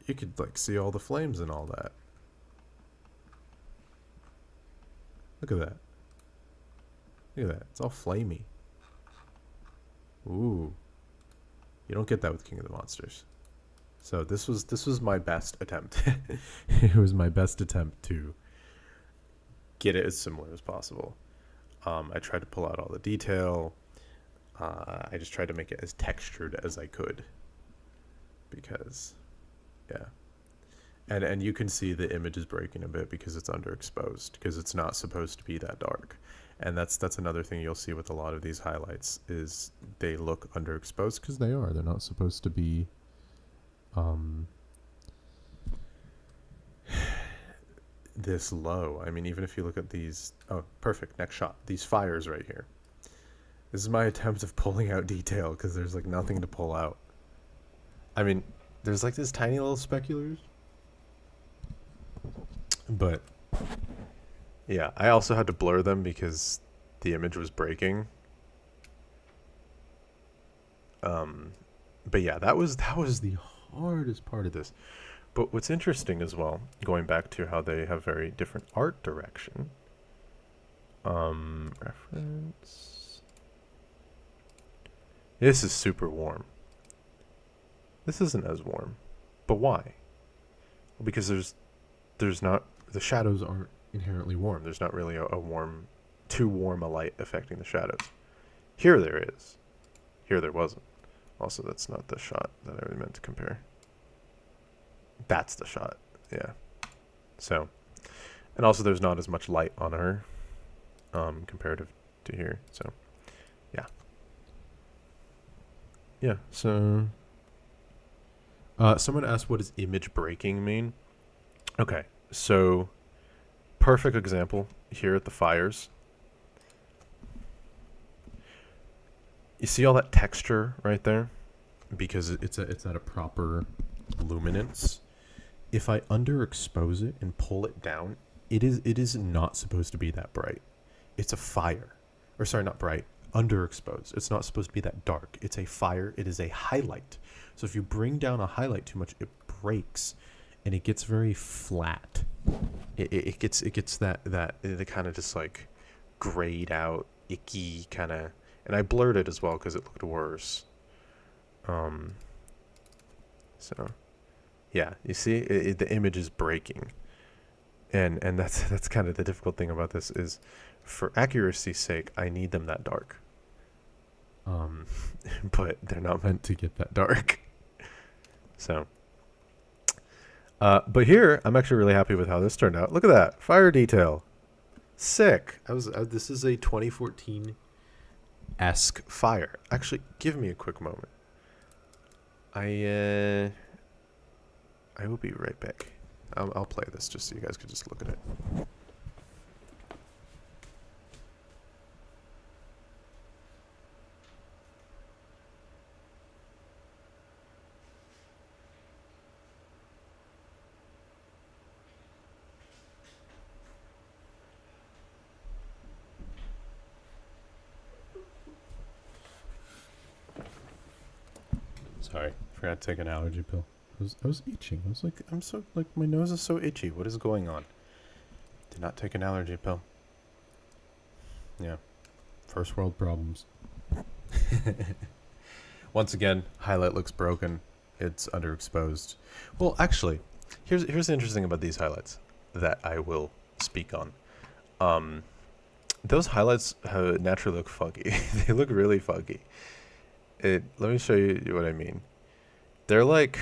You could like see all the flames and all that. Look at that. Look at that. It's all flamey. Ooh. You don't get that with King of the Monsters. So this was my best attempt. It was my best attempt to get it as similar as possible. I tried to pull out all the detail. I just tried to make it as textured as I could. Because, yeah. And you can see the image is breaking a bit because it's underexposed, because it's not supposed to be that dark. And that's another thing you'll see with a lot of these highlights is they look underexposed because they are. They're not supposed to be this low. I mean, even if you look at these, oh, perfect, next shot, these fires right here. This is my attempt of pulling out detail because there's like nothing to pull out. I mean, there's like this tiny little speculars. But yeah, I also had to blur them because the image was breaking. But yeah, that was the hardest part of this. But what's interesting as well, going back to how they have very different art direction. Reference. This is super warm. This isn't as warm. But why? Well, because there's not, the shadows aren't inherently warm. There's not really a warm, too warm a light affecting the shadows. Here there is. Here there wasn't. Also, that's not the shot that I really meant to compare. That's the shot, yeah. So, and also there's not as much light on her, comparative to here. So, yeah. Yeah. So, someone asked, "What does image breaking mean?" Okay, so perfect example here at the fires. You see all that texture right there? Because it's at a proper luminance. If I underexpose it and pull it down, it is not supposed to be that bright. It's a fire. Or sorry, not bright. Underexposed. It's not supposed to be that dark. It's a fire. It is a highlight. So if you bring down a highlight too much, it breaks and it gets very flat. It gets that it kind of just like grayed out, icky kind of. And I blurred it as well because it looked worse. So, yeah, you see, the image is breaking. And that's kind of the difficult thing about this is, for accuracy's sake, I need them that dark. Um, but they're not meant to get that dark. So, but here I'm actually really happy with how this turned out. Look at that fire detail, sick. This is a 2014 esque fire. Actually, give me a quick moment. I will be right back. I'll play this just so you guys can just look at it. Sorry, forgot to take an allergy pill. I was itching. I was like, my nose is so itchy. What is going on? Did not take an allergy pill. Yeah. First world problems. Once again, highlight looks broken. It's underexposed. Well, actually, here's the interesting about these highlights that I will speak on. Those highlights naturally look funky. They look really funky. Let me show you what I mean. They're like,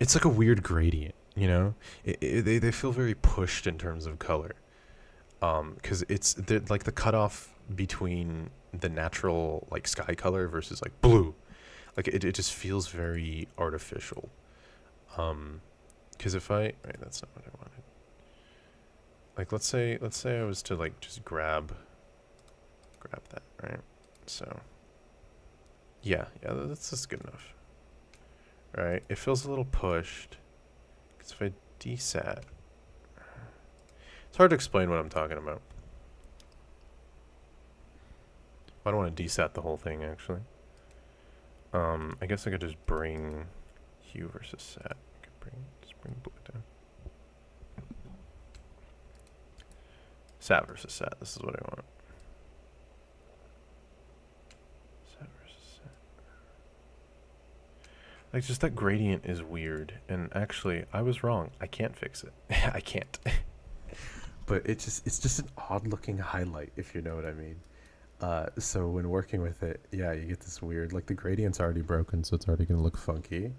it's like a weird gradient, you know? They feel very pushed in terms of color. Because they're like the cutoff between the natural like sky color versus like blue, like it just feels very artificial. Because if I wait, that's not what I wanted. Like let's say I was to like just grab that, right? So yeah, that's just good enough, right? It feels a little pushed because if I desat, it's hard to explain what I'm talking about. I don't want to desat the whole thing, actually. I guess I could just bring hue versus sat. I could just bring blue down. Sat versus sat. This is what I want. Sat versus sat. Like, just that gradient is weird. And actually, I was wrong. I can't fix it. I can't. But it's just an odd looking highlight, if you know what I mean. So when working with it, yeah, you get this weird, like the gradient's already broken, so it's already gonna look funky.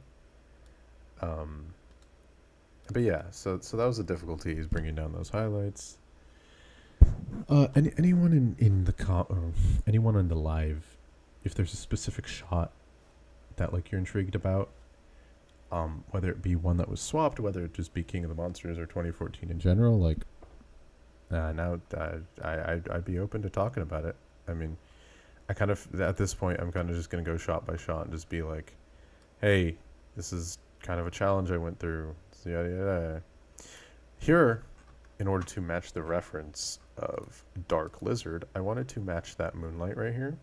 But yeah, so that was the difficulty, is bringing down those highlights. Anyone in the or anyone in the live, if there's a specific shot that like you're intrigued about, whether it be one that was swapped, whether it just be King of the Monsters or 2014 in general, like, now I'd be open to talking about it. I mean, I kind of, at this point, I'm kind of just going to go shot by shot and just be like, hey, this is kind of a challenge I went through. So yada yada. Here, in order to match the reference of Dark Lizard, I wanted to match that moonlight right here.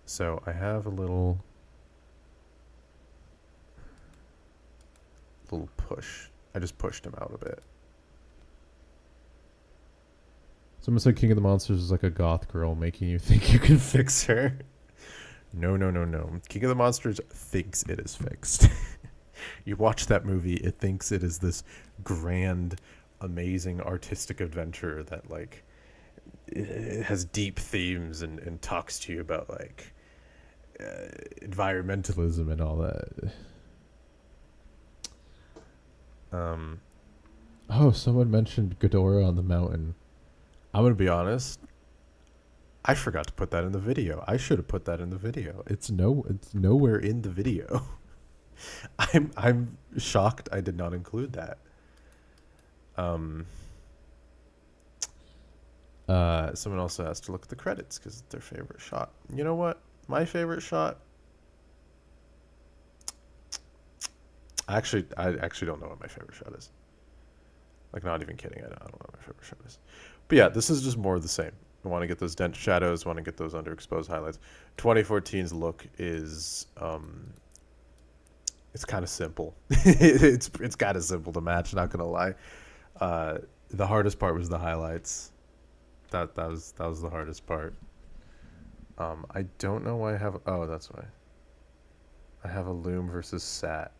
So I have a little push. I just pushed him out a bit. Someone said King of the Monsters is like a goth girl making you think you can fix her. No. King of the Monsters thinks it is fixed. You watch that movie, it thinks it is this grand, amazing artistic adventure that like it has deep themes and talks to you about like environmentalism and all that. Oh, someone mentioned Ghidorah on the mountain. I'm gonna be honest. I forgot to put that in the video. I should have put that in the video. It's nowhere in the video. I'm shocked I did not include that. Someone also has to look at the credits because it's their favorite shot. You know what? My favorite shot. I actually don't know what my favorite shot is. Like, not even kidding. I don't know what my favorite shot is. But yeah, this is just more of the same. I want to get those dense shadows, want to get those underexposed highlights. 2014's look is, it's kind of simple. it's kind of simple to match, not gonna lie. The hardest part was the highlights. That was the hardest part. I don't know why I have, oh, that's why. I have a loom versus sat.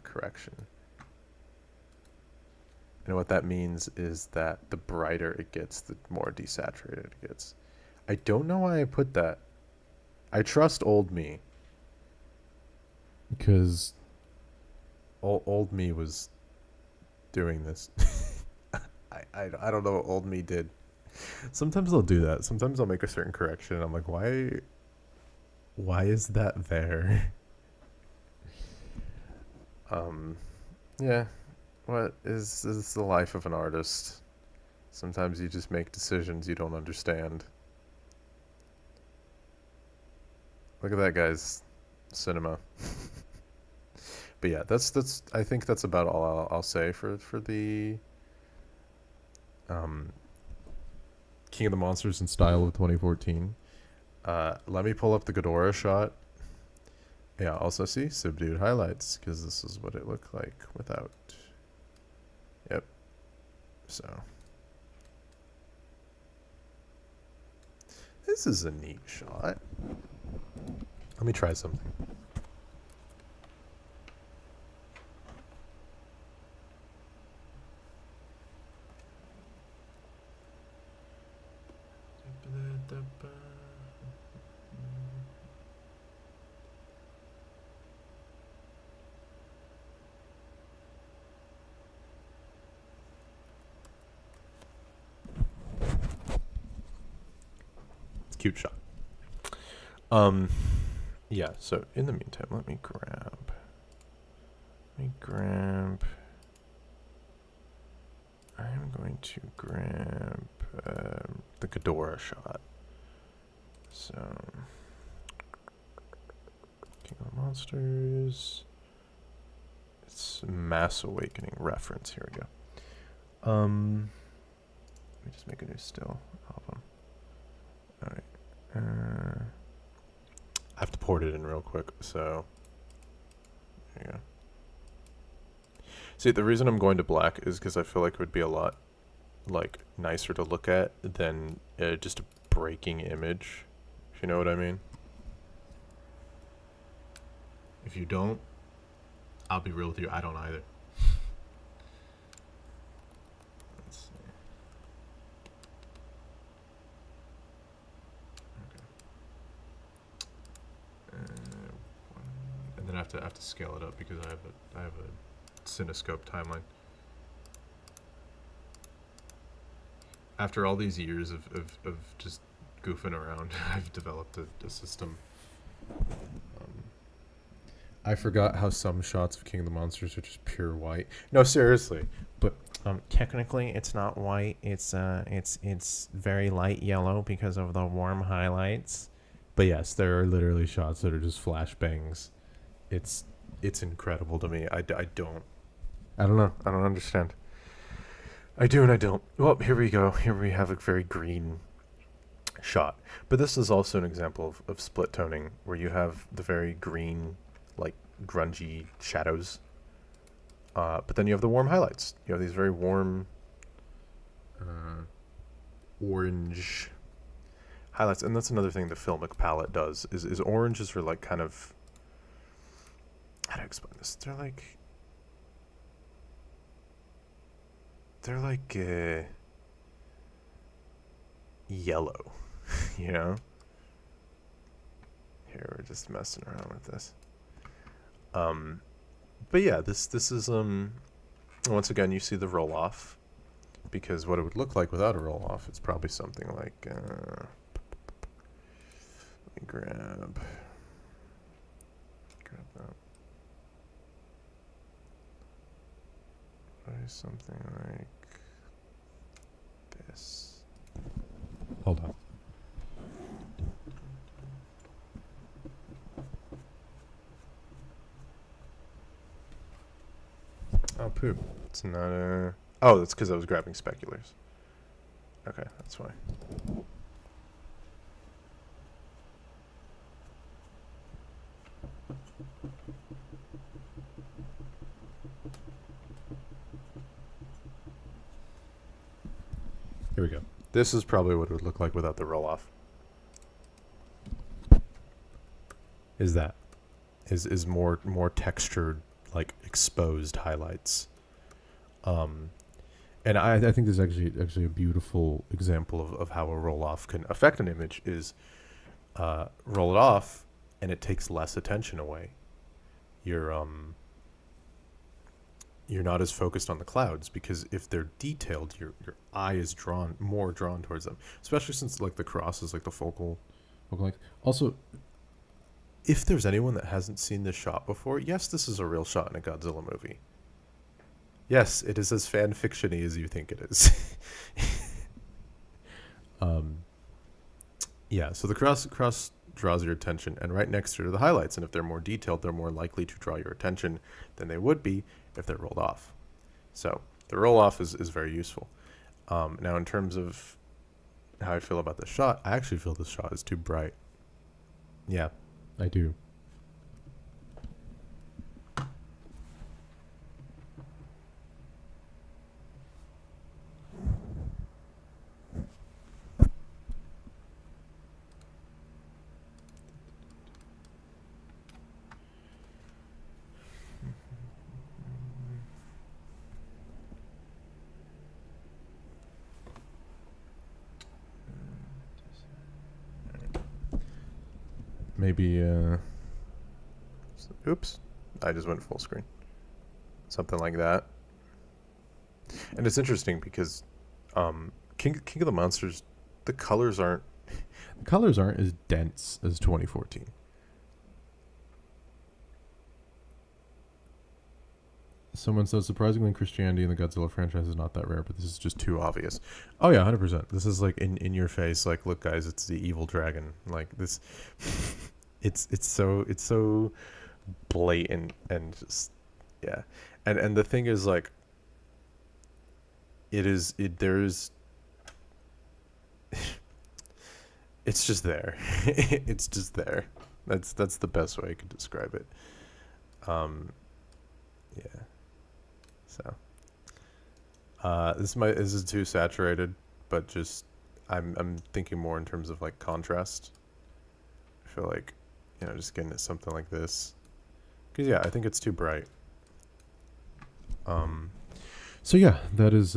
correction. And what that means is that the brighter it gets, the more desaturated it gets. I don't know why I put that. I trust old me. Because old me was doing this. I don't know what old me did. Sometimes I'll do that. Sometimes I'll make a certain correction and I'm like, why is that there? Yeah. What is the life of an artist? Sometimes you just make decisions you don't understand. Look at that guy's cinema. But yeah, that's I think that's about all I'll say for the King of the Monsters in style of 2014. Let me pull up the Ghidorah shot. Yeah, also see subdued highlights because this is what it looked like without. Yep. So this is a neat shot. Let me try something. It's a cute shot. Yeah, so in the meantime, let me grab I'm going to grab the Ghidorah shot. So, King of the Monsters. It's Mass Awakening reference. Here we go. Let me just make a new still album. All right. I have to port it in real quick. So, there you go. See, the reason I'm going to black is because I feel like it would be a lot, like, nicer to look at than just a breaking image. If you know what I mean. If you don't, I'll be real with you. I don't either. Let's see. Okay. And then I have to scale it up because I have a Cinescope timeline. After all these years of just goofing around, I've developed a system. I forgot how some shots of King of the Monsters are just pure white. No, seriously. But technically, it's not white. It's very light yellow because of the warm highlights. But yes, there are literally shots that are just flashbangs. It's incredible to me. I don't know. I don't understand. I do and I don't. Well, here we go. Here we have a very green shot. But this is also an example of split toning where you have the very green, like, grungy shadows. But then you have the warm highlights. You have these very warm orange highlights. And that's another thing the filmic palette does is oranges are like kind of, how to explain this? They're like yellow, you know? Here, we're just messing around with this. But yeah, this is, once again, you see the roll-off, because what it would look like without a roll-off, it's probably something like, let me grab that. Probably something like this. Hold on. Oh, poop. It's not a... Oh, that's because I was grabbing speculars. Okay, that's why. Here we go. This is probably what it would look like without the roll-off. Is more textured, like exposed highlights. And I think this is actually a beautiful example of how a roll off can affect an image. Is roll it off, and it takes less attention away. You're not as focused on the clouds, because if they're detailed, your eye is drawn towards them. Especially since like the cross is like the focal length. Also, if there's anyone that hasn't seen this shot before, yes, this is a real shot in a Godzilla movie. Yes, it is as fan fiction-y as you think it is. Yeah, so the cross draws your attention, and right next to it are the highlights. And if they're more detailed, they're more likely to draw your attention than they would be if they're rolled off. So the roll off is very useful. Now, in terms of how I feel about this shot, I actually feel this shot is too bright. Yeah, I do. Maybe, oops, I just went full screen. Something like that. And it's interesting because King of the Monsters, the colors aren't as dense as 2014. Someone says, surprisingly, Christianity in the Godzilla franchise is not that rare, but this is just too obvious. Oh yeah, 100%. This is like in your face. Like, look, guys, it's the evil dragon. Like this, it's so blatant and just yeah. And the thing is, like, there's it's just there. It's just there. That's the best way I could describe it. Yeah. So this is too saturated, but just I'm thinking more in terms of like contrast. I feel like, just getting at something like this, because yeah, I think it's too bright. So yeah, that is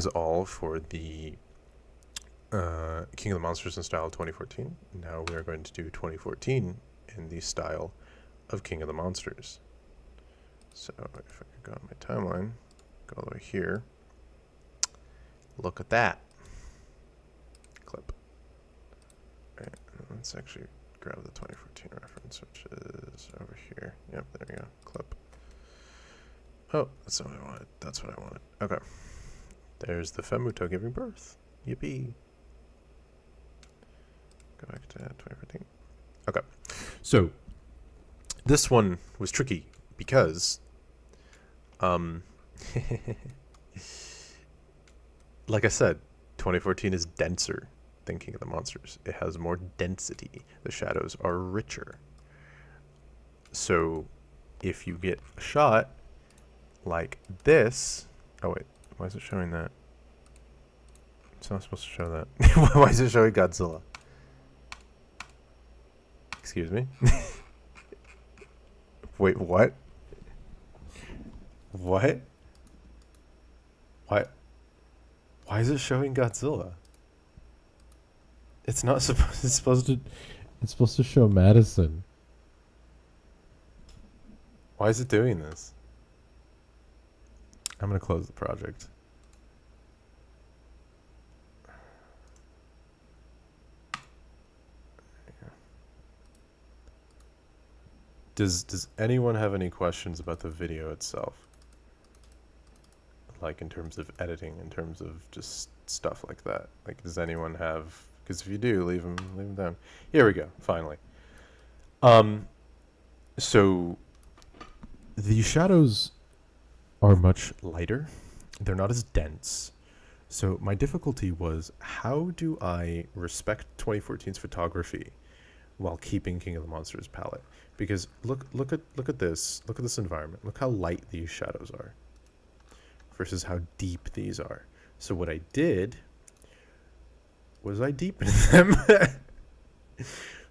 all for the King of the Monsters in style of 2014. Now we are going to do 2014 in the style of King of the Monsters. So if I could go on my timeline, go all the way here. Look at that clip. All right, let's actually grab the 2014 reference, which is over here. Yep, there we go. Clip. Oh, that's not what I wanted. That's what I wanted. Okay. There's the Femuto giving birth. Yippee. Go back to 2014. Okay. So this one was tricky because like I said, 2014 is denser than King of the Monsters. It has more density. The shadows are richer. So if you get a shot like this... Oh, wait. Why is it showing that? It's not supposed to show that. Why is it showing Godzilla? Excuse me? Wait, what? What? Why is it showing Godzilla? It's not supposed. It's supposed to show Madison. Why is it doing this? I'm gonna close the project. Does anyone have any questions about the video itself? Like in terms of editing, in terms of just stuff like that. Like, does anyone have? Because if you do, leave them down. Here we go. Finally. So the shadows are much lighter. They're not as dense. So my difficulty was, how do I respect 2014's photography while keeping King of the Monsters palette? Because look at this. Look at this environment. Look how light these shadows are versus how deep these are. So what I did was I deepened them,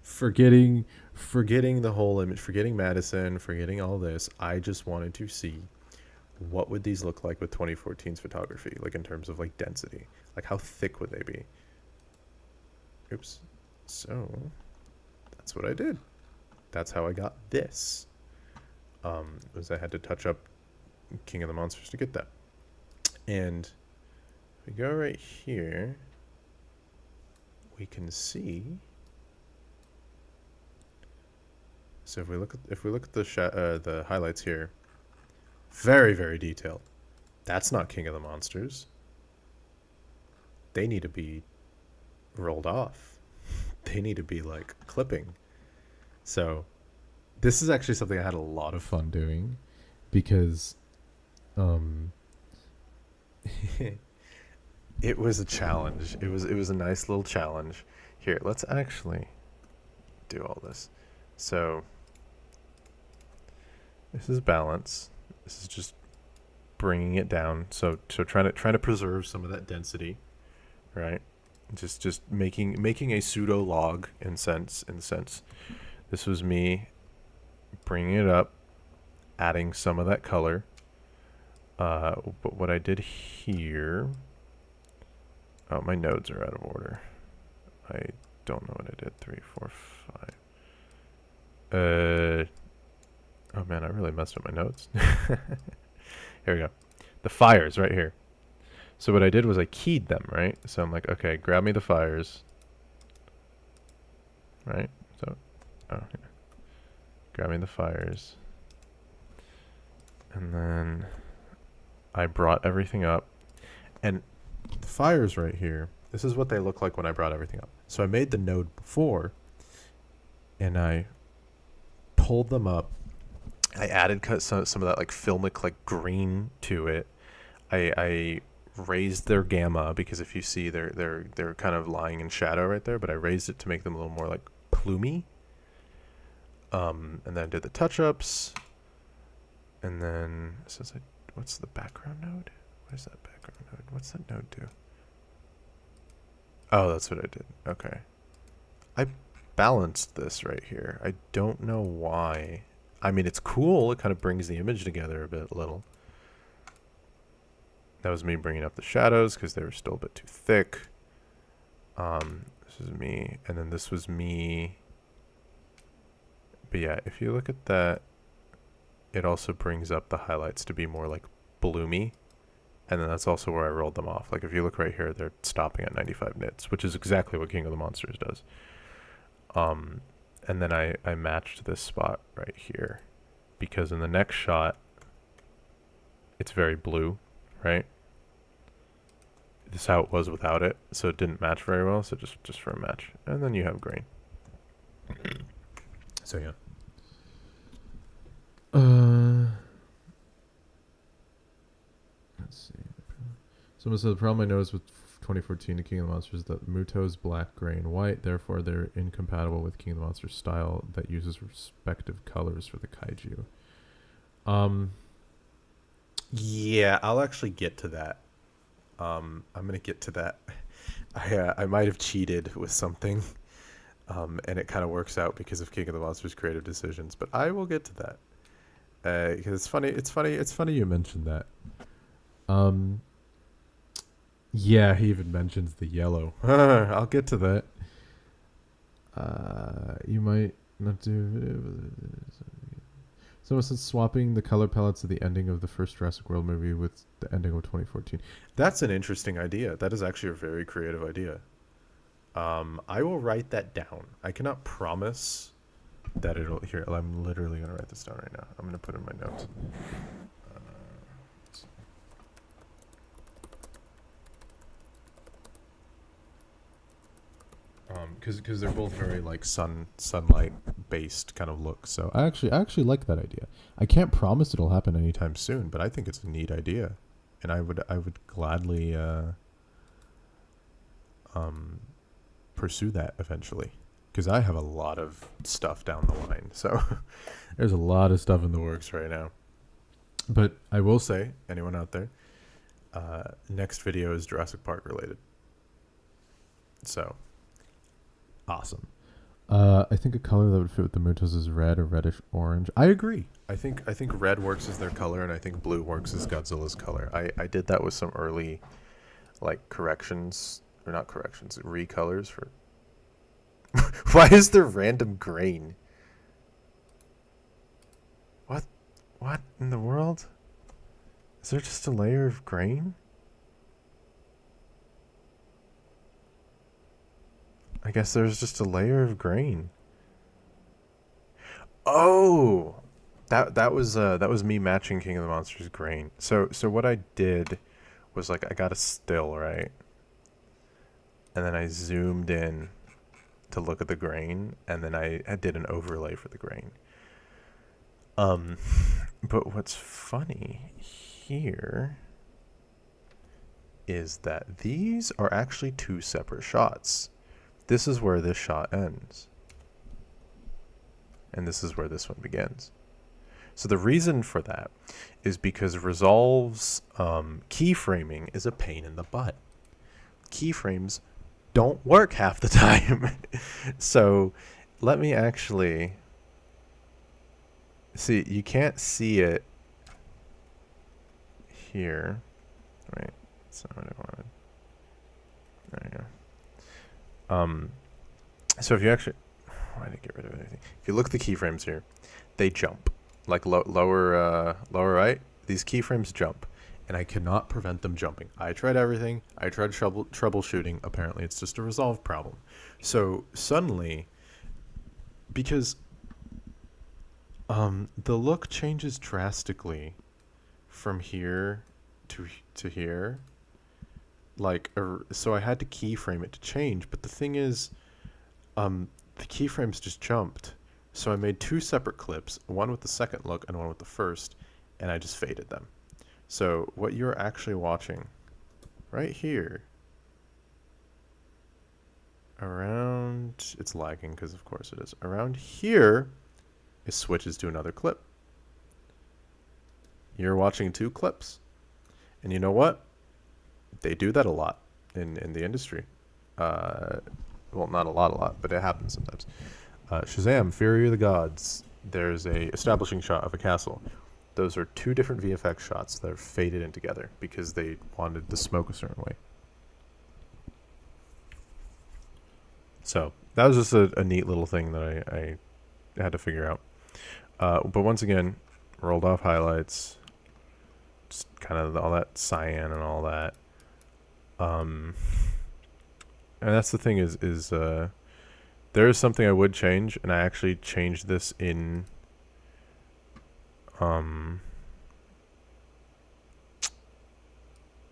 forgetting forgetting the whole image, forgetting Madison, forgetting all this, I just wanted to see what would these look like with 2014's photography, like in terms of like density, like how thick would they be? Oops. So that's what I did. That's how I got this. Was I had to touch up King of the Monsters to get that. And if we go right here, we can see. So if we look at the highlights here, very, very detailed. That's not King of the Monsters. They need to be rolled off. They need to be like clipping. So this is actually something I had a lot of fun doing because it was a challenge. It was a nice little challenge. Here, let's actually do all this. So this is balance. This is just bringing it down. So trying to preserve some of that density, right? Just making a pseudo log in sense. This was me bringing it up, adding some of that color. But what I did here, oh, my nodes are out of order. I don't know what I did. 3, 4, 5. Oh man, I really messed up my notes. Here we go. The fires right here. So what I did was I keyed them, right? So I'm like, okay, grab me the fires. Right? So, oh, yeah. Grab me the fires. And then I brought everything up. And the fires right here, this is what they look like when I brought everything up. So I made the node before, and I pulled them up. I added some of that like filmic like green to it. I raised their gamma because if you see they're kind of lying in shadow right there, but I raised it to make them a little more like plumy. And then I did the touch-ups, and then what's the background node? What is that background node? What's that node do? Oh, that's what I did. Okay. I balanced this right here. I don't know why. I mean, it's cool. It kind of brings the image together a little. That was me bringing up the shadows because they were still a bit too thick. This is me. And then this was me. But yeah, if you look at that, it also brings up the highlights to be more like bloomy. And then that's also where I rolled them off. Like if you look right here, they're stopping at 95 nits, which is exactly what King of the Monsters does. And then I matched this spot right here because in the next shot, it's very blue, right? This is how it was without it, so it didn't match very well, so just for a match. And then you have green. So yeah. Let's see. Someone said the problem I noticed with 2014 The King of the Monsters is that Muto's black, gray, and white. Therefore, they're incompatible with King of the Monsters style that uses respective colors for the kaiju. Yeah, I'll actually get to that. I'm gonna get to that. I might have cheated with something, and it kind of works out because of King of the Monsters' creative decisions. But I will get to that because it's funny. It's funny you mentioned that. Yeah, he even mentions the yellow. I'll get to that. You might not do. Someone said swapping the color palettes of the ending of the first Jurassic World movie with the ending of 2014. That's an interesting idea. That is actually a very creative idea. I will write that down. I cannot promise that it'll. Here, I'm literally going to write this down right now. I'm going to put it in my notes. Because they're both very like sunlight based kind of look. So I actually like that idea. I can't promise it'll happen anytime soon, but I think it's a neat idea, and I would gladly pursue that eventually, because I have a lot of stuff down the line. So there's a lot of stuff in the works right now. But I will say, anyone out there, next video is Jurassic Park related. So. Awesome. I think a color that would fit with the Mutos is red or reddish orange. I agree. I think red works as their color, and I think blue works as Godzilla's color. I did that with some early like corrections, or not corrections, recolors for. Why is there random grain? What? What in the world? Is there just a layer of grain? I guess there's just a layer of grain. Oh, that was me matching King of the Monsters grain. So what I did was like I got a still, right, and then I zoomed in to look at the grain, and then I did an overlay for the grain. Um, but what's funny here is that these are actually two separate shots. This is where this shot ends, and this is where this one begins. So the reason for that is because Resolve's keyframing is a pain in the butt. Keyframes don't work half the time. So let me actually see. You can't see it here. Wait, that's not what I wanted. There you go. So if you actually, why did I get rid of anything? If you look at the keyframes here, they jump. Like lower right, these keyframes jump, and I cannot prevent them jumping. I tried everything. I tried troubleshooting. Apparently, it's just a Resolve problem. So suddenly, because the look changes drastically from here to here. Like, so I had to keyframe it to change. But the thing is, the keyframes just jumped. So I made two separate clips, one with the second look and one with the first, and I just faded them. So what you're actually watching right here, around, it's lagging because of course it is, around here, it switches to another clip. You're watching two clips. And you know what? They do that a lot in the industry. Well, not a lot, but it happens sometimes. Shazam! Fury of the Gods. There's a establishing shot of a castle. Those are two different VFX shots that are faded in together because they wanted the smoke a certain way. So that was just a neat little thing that I had to figure out. But once again, rolled off highlights, just kind of all that cyan and all that. And that's the thing is there is something I would change, and I actually changed this in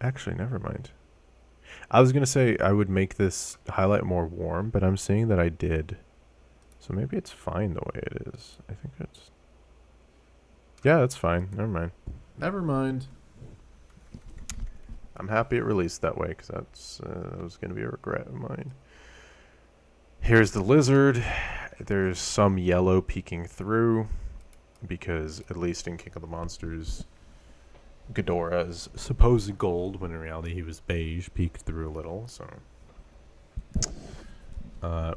actually never mind. I was gonna say I would make this highlight more warm, but I'm seeing that I did. So maybe it's fine the way it is. I think it's, yeah, that's fine. Never mind. Never mind. I'm happy it released that way because that was gonna be a regret of mine. Here's the lizard. There's some yellow peeking through because at least in King of the Monsters, Ghidorah's supposed gold, when in reality he was beige, peeked through a little. So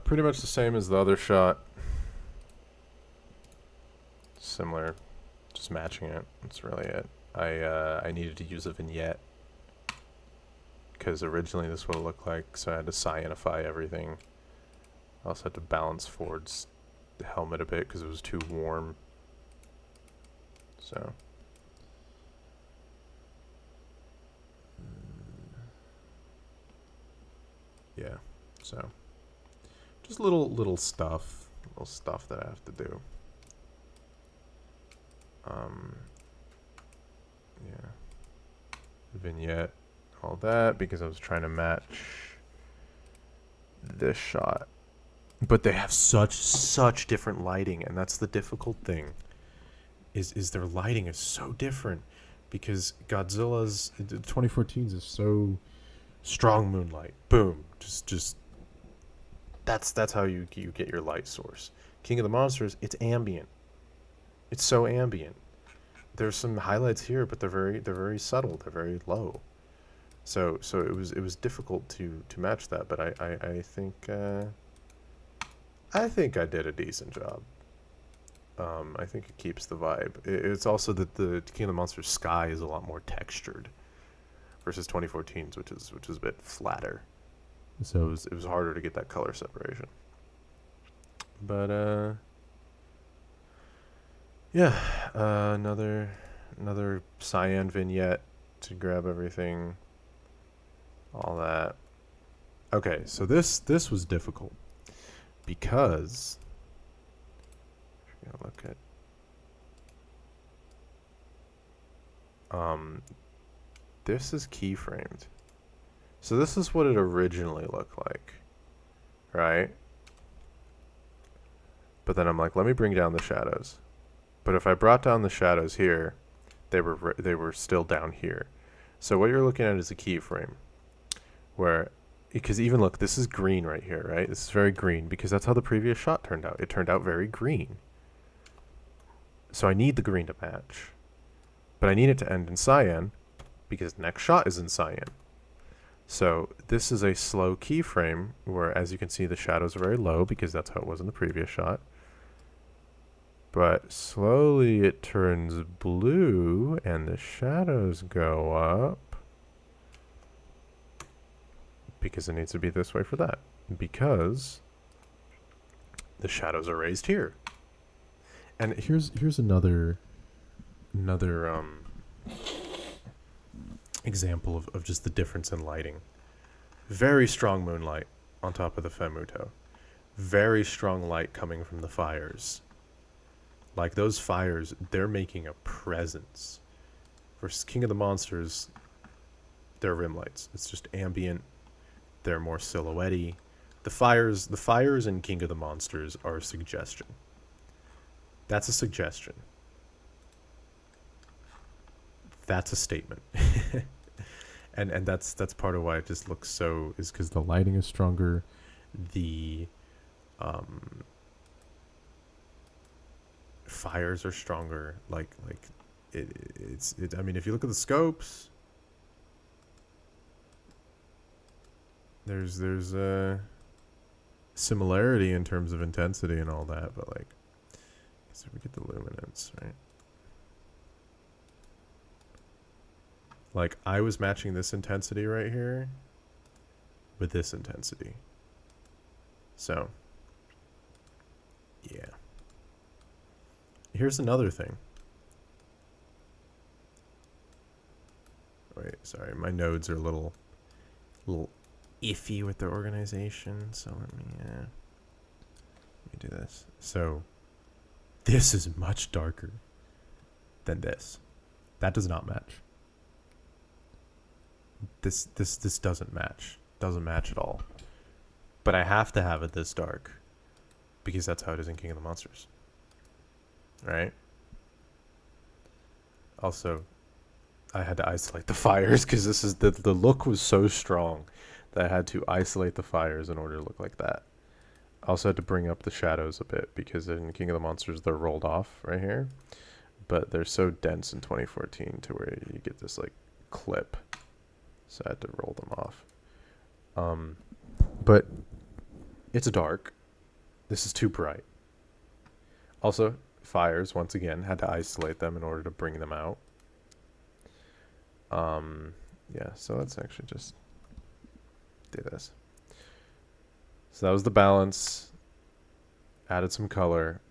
pretty much the same as the other shot. Similar, just matching it. That's really it. I needed to use a vignette because originally this would look like, so I had to cyanify everything. I also had to balance Ford's helmet a bit because it was too warm. So yeah, so just little stuff that I have to do. Yeah, vignette, all that, because I was trying to match this shot. But they have such different lighting, and that's the difficult thing. Is their lighting is so different, because Godzilla's 2014's is so strong moonlight. Boom, just that's how you get your light source. King of the Monsters, it's ambient. It's so ambient. There's some highlights here, but they're very subtle. They're very low. So it was difficult to match that, but I think I think I did a decent job. I think it keeps the vibe. It's also that the King of the Monsters sky is a lot more textured versus 2014's, which is a bit flatter. So it was harder to get that color separation. But yeah, another cyan vignette to grab everything, all that. Okay, so this was difficult because if you look at this is keyframed. So this is what it originally looked like, right? But then I'm like, let me bring down the shadows. But if I brought down the shadows here, they were still down here. So what you're looking at is a keyframe, where because even look, this is green right here, right? This is very green because that's how the previous shot turned out. It turned out very green. So I need the green to match, but I need it to end in cyan because the next shot is in cyan. So this is a slow keyframe where, as you can see, the shadows are very low because that's how it was in the previous shot. But slowly it turns blue and the shadows go up because it needs to be this way for that. Because the shadows are raised here. And here's another example of just the difference in lighting. Very strong moonlight on top of the Femuto. Very strong light coming from the fires. Like those fires, they're making a presence. Versus King of the Monsters, they're rim lights. It's just ambient. They're more silhouette-y. The fires in King of the Monsters are a suggestion. That's a suggestion. That's a statement. and that's part of why it just looks so, is because the lighting is stronger. The fires are stronger. It's I mean, if you look at the scopes, there's a similarity in terms of intensity and all that, but like, so we get the luminance, right? Like, I was matching this intensity right here with this intensity. So, yeah. Here's another thing. Wait, sorry, my nodes are a little iffy with their organization, so let me do this. So, this is much darker than this. That does not match. This doesn't match. Doesn't match at all. But I have to have it this dark because that's how it is in King of the Monsters. Right? Also, I had to isolate the fires because this is the look was so strong that I had to isolate the fires in order to look like that. I also had to bring up the shadows a bit because in King of the Monsters they're rolled off right here, but they're so dense in 2014 to where you get this like clip. So I had to roll them off. But it's dark. This is too bright. Also, fires, once again, had to isolate them in order to bring them out. Yeah, so let's actually just do this. So that was the balance. Added some color.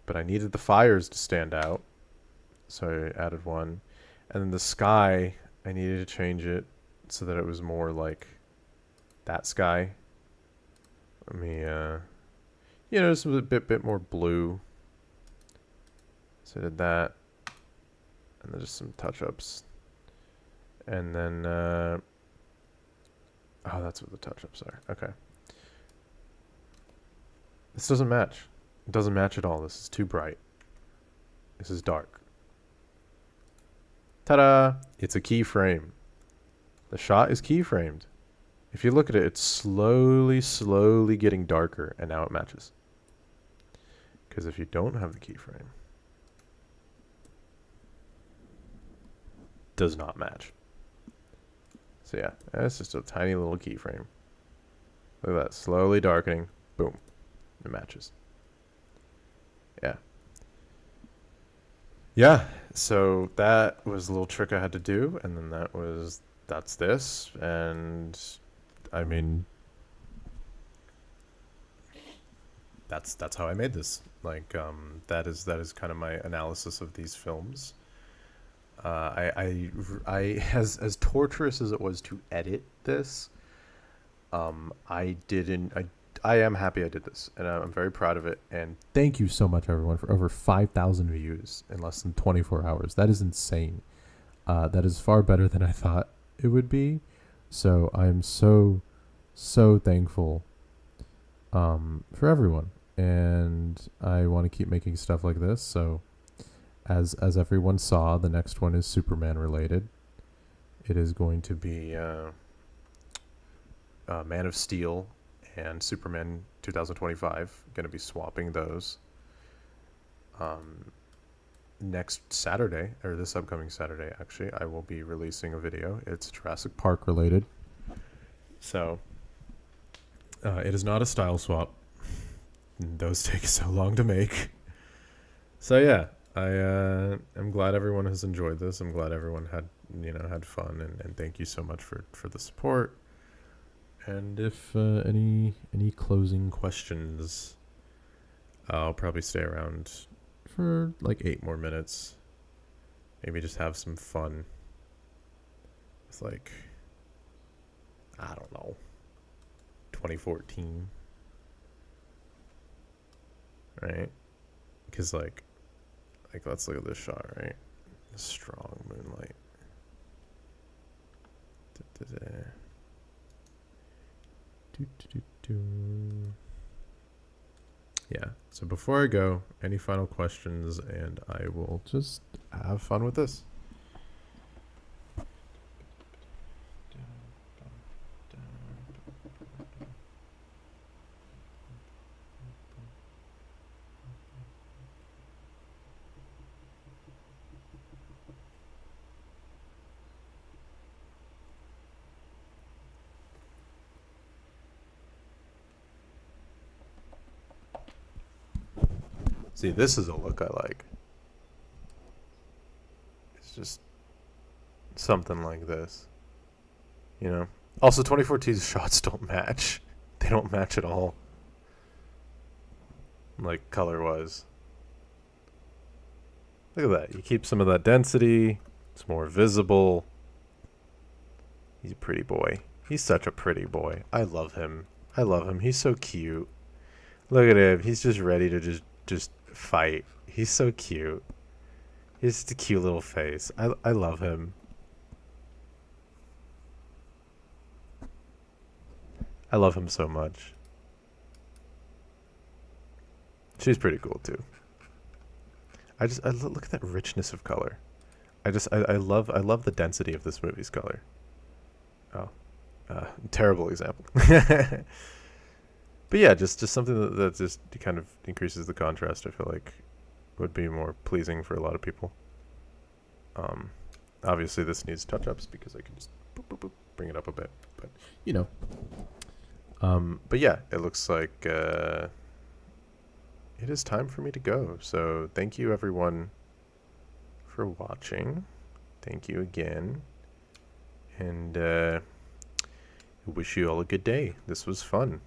But I needed the fires to stand out. So I added one. And then the sky, I needed to change it so that it was more like that sky. Let me, just a bit more blue. So I did that. And then just some touch-ups. And then, oh, that's what the touch-ups are. Okay. This doesn't match. It doesn't match at all. This is too bright. This is dark. Ta-da! It's a keyframe. The shot is keyframed. If you look at it, it's slowly getting darker, and now it matches. Because if you don't have the keyframe, does not match. So yeah, that's just a tiny little keyframe. Look at that, slowly darkening. Boom. It matches. Yeah. Yeah. So that was a little trick I had to do, and then that's this, and I mean, that's how I made this. Like, that is kind of my analysis of these films. I as torturous as it was to edit this, I didn't. I am happy I did this, and I'm very proud of it. And thank you so much, everyone, for over 5,000 views in less than 24 hours. That is insane. That is far better than I thought it would be. So I'm so thankful for everyone, and I want to keep making stuff like this. So as everyone saw, the next one is Superman related. It is going to be Man of Steel and Superman 2025. Going to be swapping those. Next Saturday, or this upcoming Saturday, actually, I will be releasing a video. It's Jurassic Park related. So, it is not a style swap. Those take so long to make. So yeah, I'm glad everyone has enjoyed this. I'm glad everyone had fun, and thank you so much for the support. And if any closing questions, I'll probably stay around for like 8 more minutes. Maybe just have some fun. It's like, I don't know, 2014, right? Because like let's look at this shot, right? Strong moonlight. Yeah. So before I go, any final questions, and I will just have fun with this. See, this is a look I like. It's just something like this, you know? Also, 2014's shots don't match. They don't match at all. Like, color-wise. Look at that. You keep some of that density. It's more visible. He's a pretty boy. He's such a pretty boy. I love him. I love him. He's so cute. Look at him. He's just ready to just fight. He's so cute. He's just a cute little face. I love him. I love him so much. She's pretty cool too. I look at that richness of color. I love the density of this movie's color. Oh, terrible example. But yeah, just something that just kind of increases the contrast. I feel like would be more pleasing for a lot of people. Obviously this needs touch-ups because I can just boop, boop, boop, bring it up a bit, but you know. But yeah, it looks like it is time for me to go. So thank you everyone for watching. Thank you again, and wish you all a good day. This was fun.